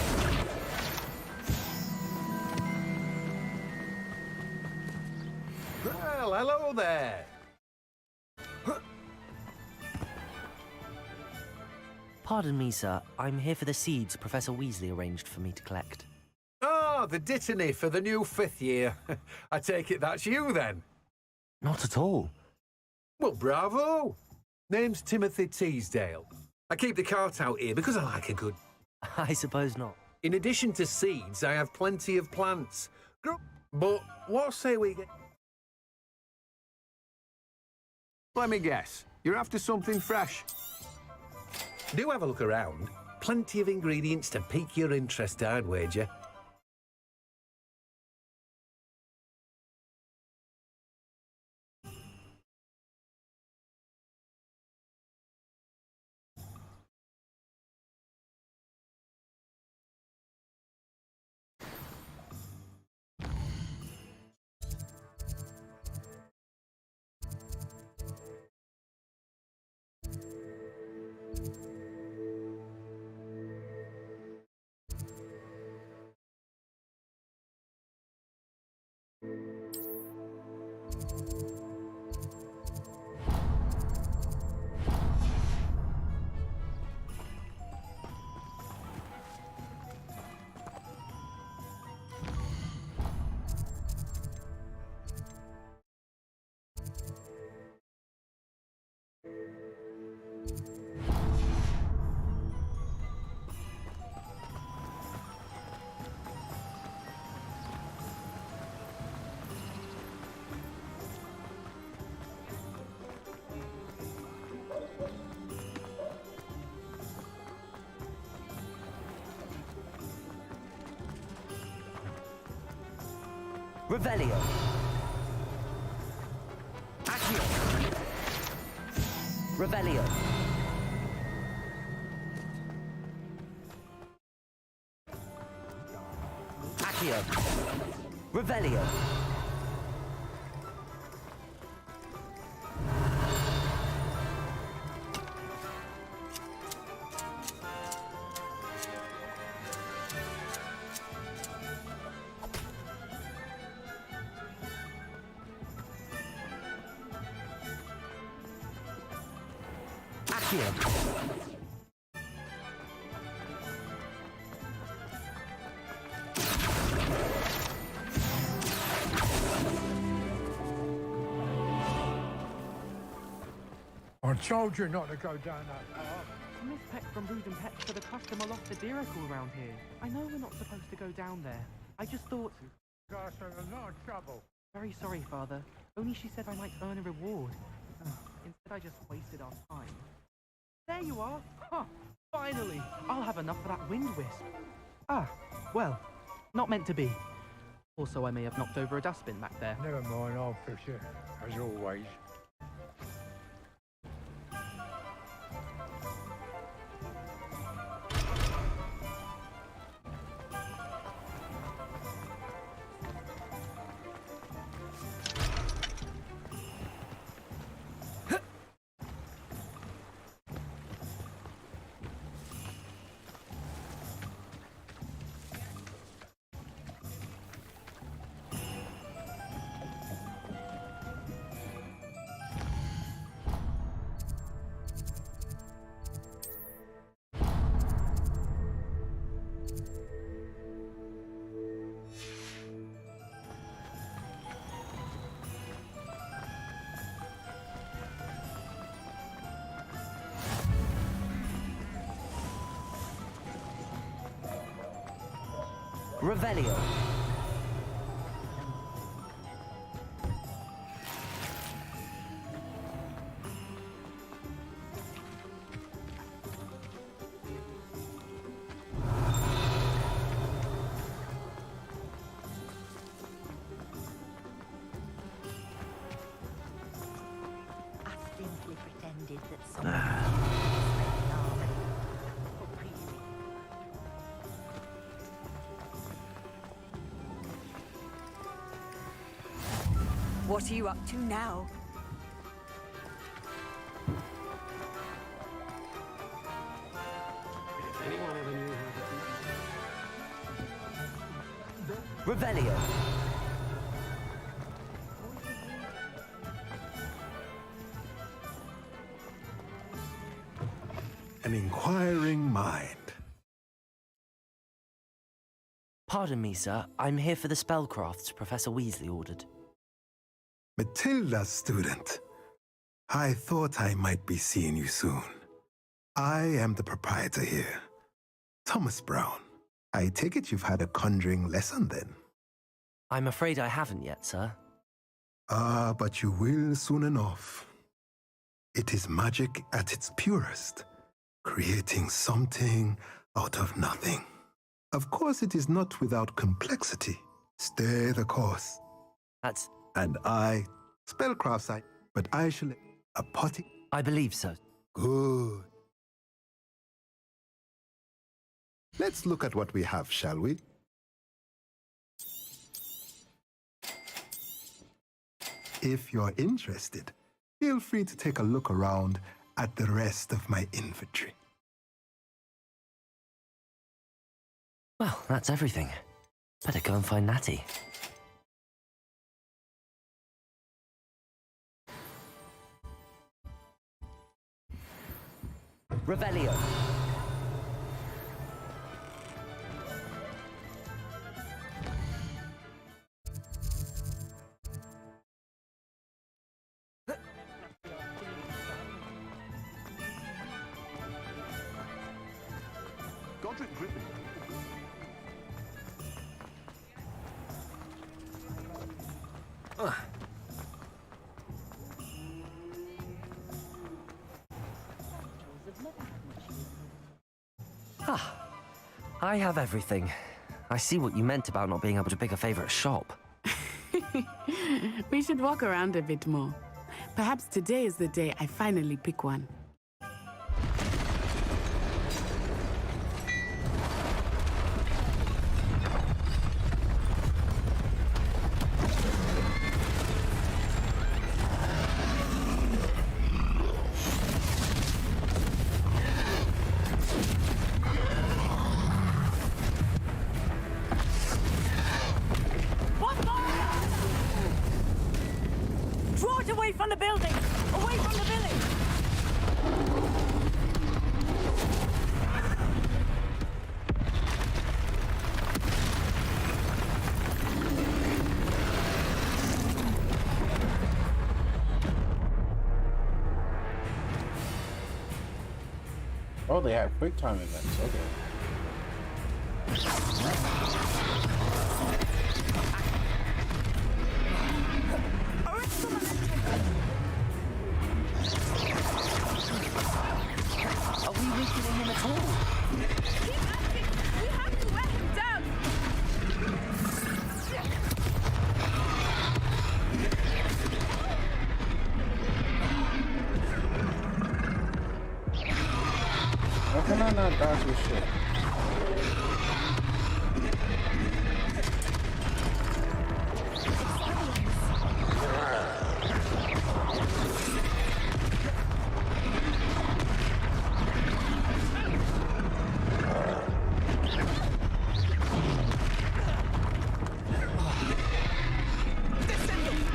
Well, hello there. Pardon me, sir. I'm here for the seeds Professor Weasley arranged for me to collect. Ah, the Dittany for the new 5th year. I take it that's you, then? Not at all. Well, bravo. Name's Timothy Teasdale. I keep the cart out here because I like a good... I suppose not. In addition to seeds, I have plenty of plants. But what say we get... Let me guess. You're after something fresh. Do have a look around. Plenty of ingredients to pique your interest, I'd wager. Revelio. Accio. Revelio. Accio. Revelio. I told you not to go down that path. Miss Peck from Brood and Pets for the customer lost the Diracle around here. I know we're not supposed to go down there. I just thought... Got us in a lot of trouble. Very sorry, Father. Only she said I might earn a reward. Instead, I just wasted our time. There you are! Huh! Finally! I'll have enough for that wind wisp. Ah, well, not meant to be. Also, I may have knocked over a dustbin back there. Never mind, I'll fix it, as always. Revelio. I simply pretended that someone else was making army. What are you up to now? If anyone ever knew how to Revelio. An inquiring mind. Pardon me, sir. I'm here for the spellcrafts Professor Weasley ordered. Matilda's student. I thought I might be seeing you soon. I am the proprietor here, Thomas Brown. I take it you've had a conjuring lesson then? I'm afraid I haven't yet, sir. Ah, but you will soon enough. It is magic at its purest, creating something out of nothing. Of course, it is not without complexity. Stay the course. That's... And I, spellcraft but I shall... A potty? I believe so. Good. Let's look at what we have, shall we? If you're interested, feel free to take a look around at the rest of my inventory. Well, that's everything. Better go and find Natty. Revelio. Godric Griffin. Ah, I have everything. I see what you meant about not being able to pick a favorite shop. We should walk around a bit more. Perhaps today is the day I finally pick one. Draw it away from the building! Away from the village! Oh, they have quick time events. Okay. Are we weakening him at all? Keep acting! We have to wear him down! How can I not dodge this shit?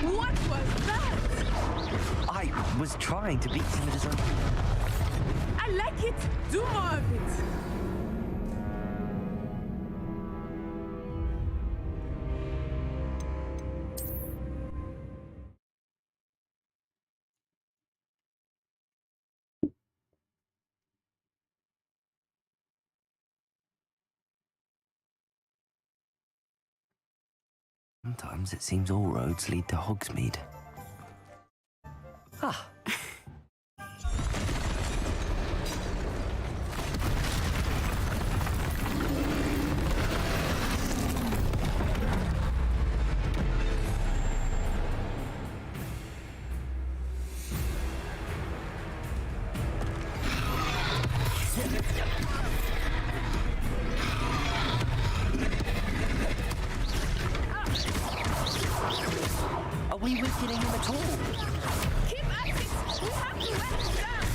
What was that? I was trying to beat him at his own... I like it! Do more of it! Sometimes it seems all roads lead to Hogsmeade. Ah. Are we weakening him at all? Keep at it! We have to let him down!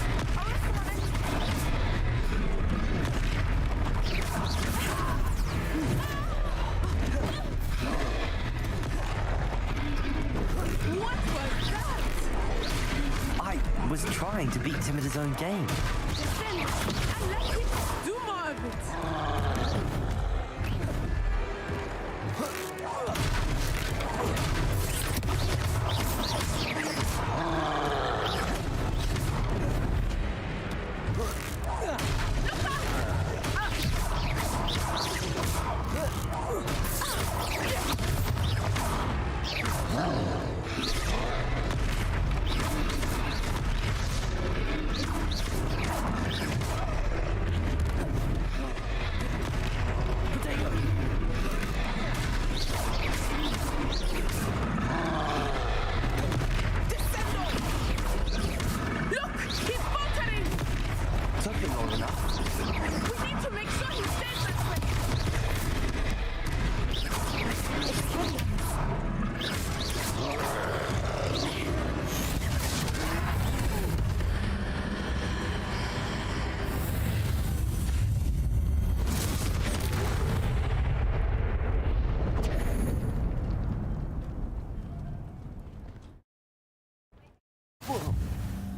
What was that? I was trying to beat him at his own game. Defend and let him do more of it.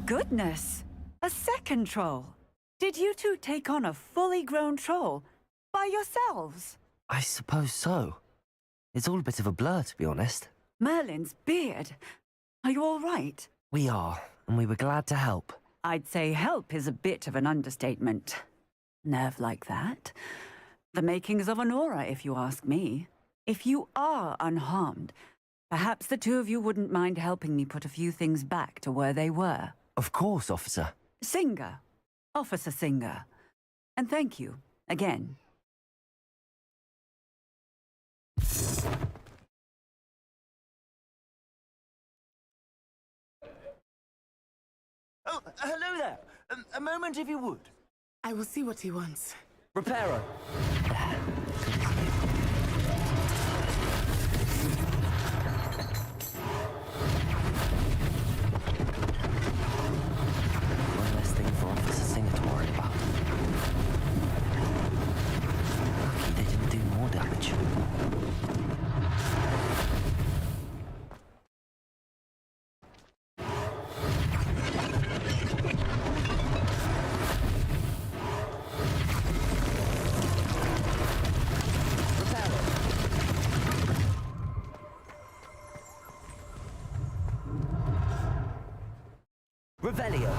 Goodness! A second troll! Did you two take on a fully grown troll by yourselves? I suppose so. It's all a bit of a blur, to be honest. Merlin's beard. Are you all right? We are, and we were glad to help. I'd say help is a bit of an understatement. Nerve like that. The makings of an aura, if you ask me. If you are unharmed, perhaps the two of you wouldn't mind helping me put a few things back to where they were. Of course, officer. Singer. Officer Singer. And thank you, again. Oh, hello there. A moment, if you would. I will see what he wants. Reparo. One less thing for Officer Singer to worry about. Lucky they didn't do more damage. Revelio.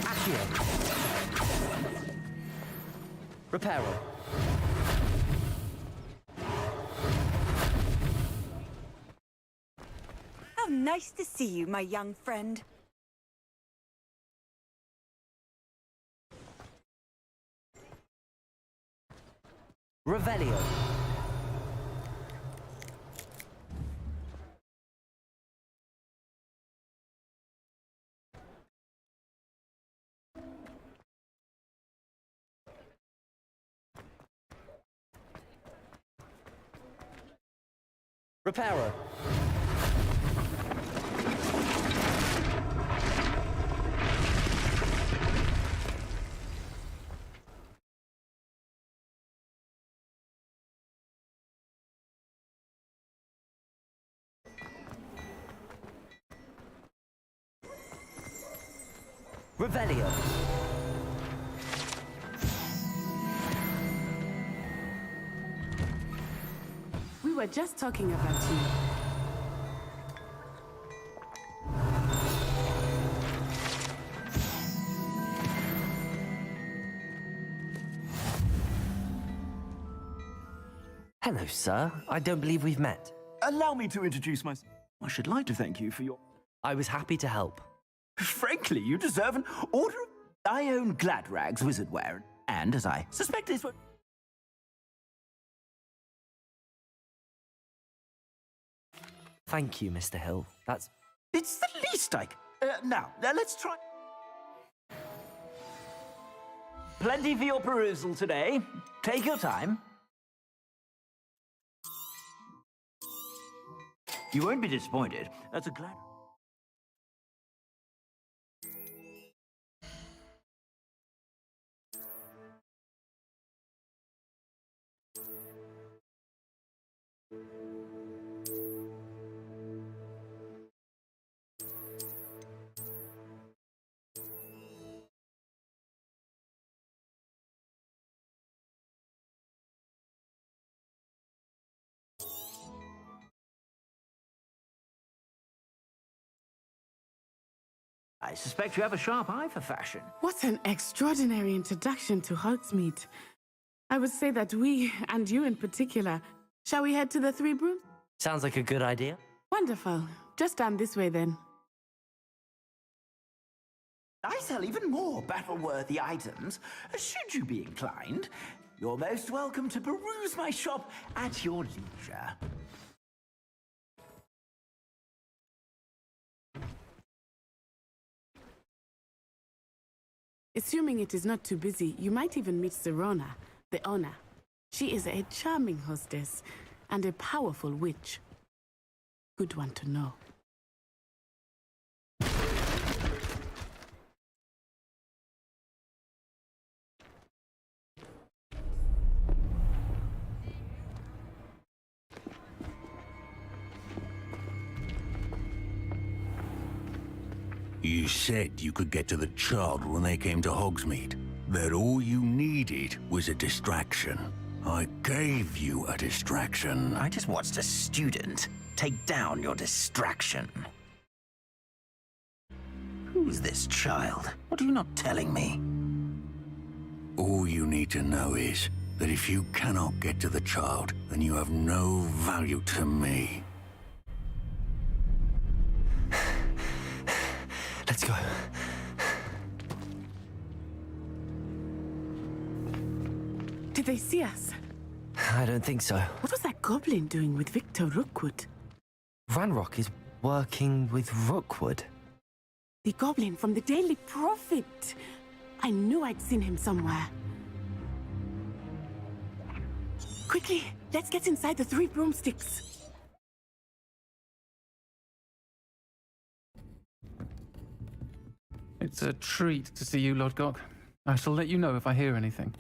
Accio. Reparo. How nice to see you, my young friend. Revelio. Reparo. Revelio. We were just talking about you. Hello, sir. I don't believe we've met. Allow me to introduce myself. I should like to thank you for your... I was happy to help. Frankly, you deserve an order of... I own Gladrag's wizardwear, and as I suspect this one... Thank you, Mr. Hill. That's... It's the least I can... now, let's try... Plenty for your perusal today. Take your time. You won't be disappointed. That's a glad... I suspect you have a sharp eye for fashion. What an extraordinary introduction to Hogsmeade. I would say that we, and you in particular, shall we head to the Three Brooms? Sounds like a good idea. Wonderful. Just down this way then. I sell even more battle-worthy items. Should you be inclined, you're most welcome to peruse my shop at your leisure. Assuming it is not too busy, you might even meet Sirona, the owner. She is a charming hostess and a powerful witch. Good one to know. You said you could get to the child when they came to Hogsmeade. That all you needed was a distraction. I gave you a distraction. I just watched a student take down your distraction. Who's this child? What are you not telling me? All you need to know is that if you cannot get to the child, then you have no value to me. Let's go. Did they see us? I don't think so. What was that goblin doing with Victor Rookwood? Ranrock is working with Rookwood. The goblin from the Daily Prophet. I knew I'd seen him somewhere. Quickly, let's get inside the Three Broomsticks. It's a treat to see you, Lodgok. I shall let you know if I hear anything.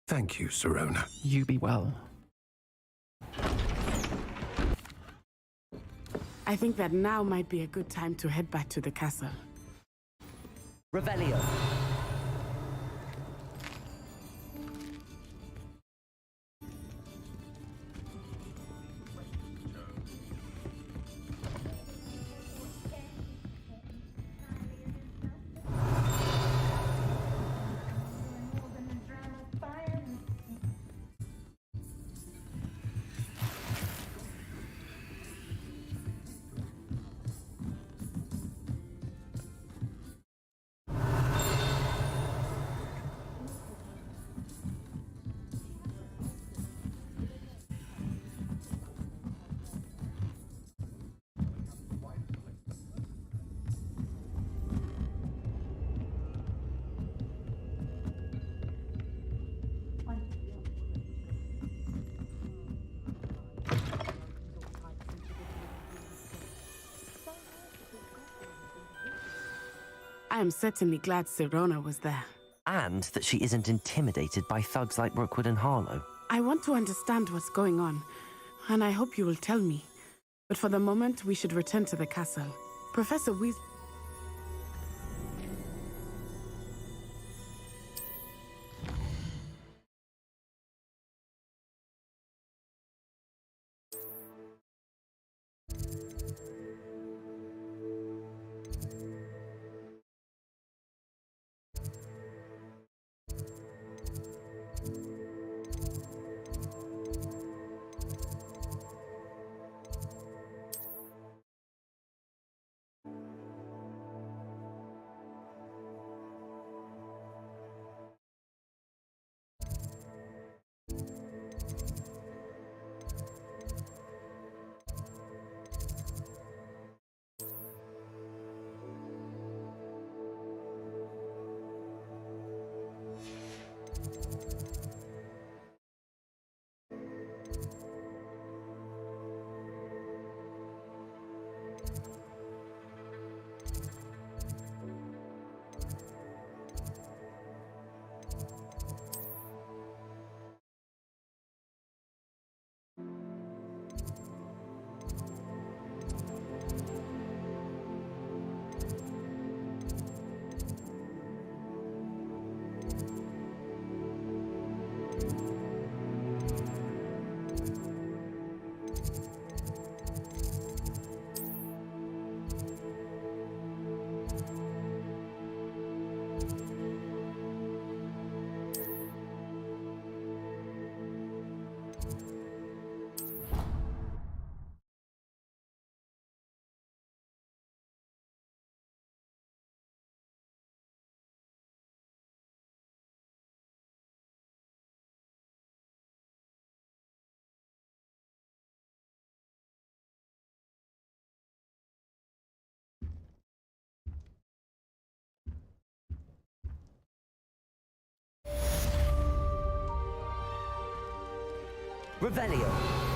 Thank you, Sirona. You be well. I think that now might be a good time to head back to the castle. Revelio. I am certainly glad Sirona was there. And that she isn't intimidated by thugs like Rookwood and Harlow. I want to understand what's going on, and I hope you will tell me. But for the moment, we should return to the castle. Professor Weasley... Revelio.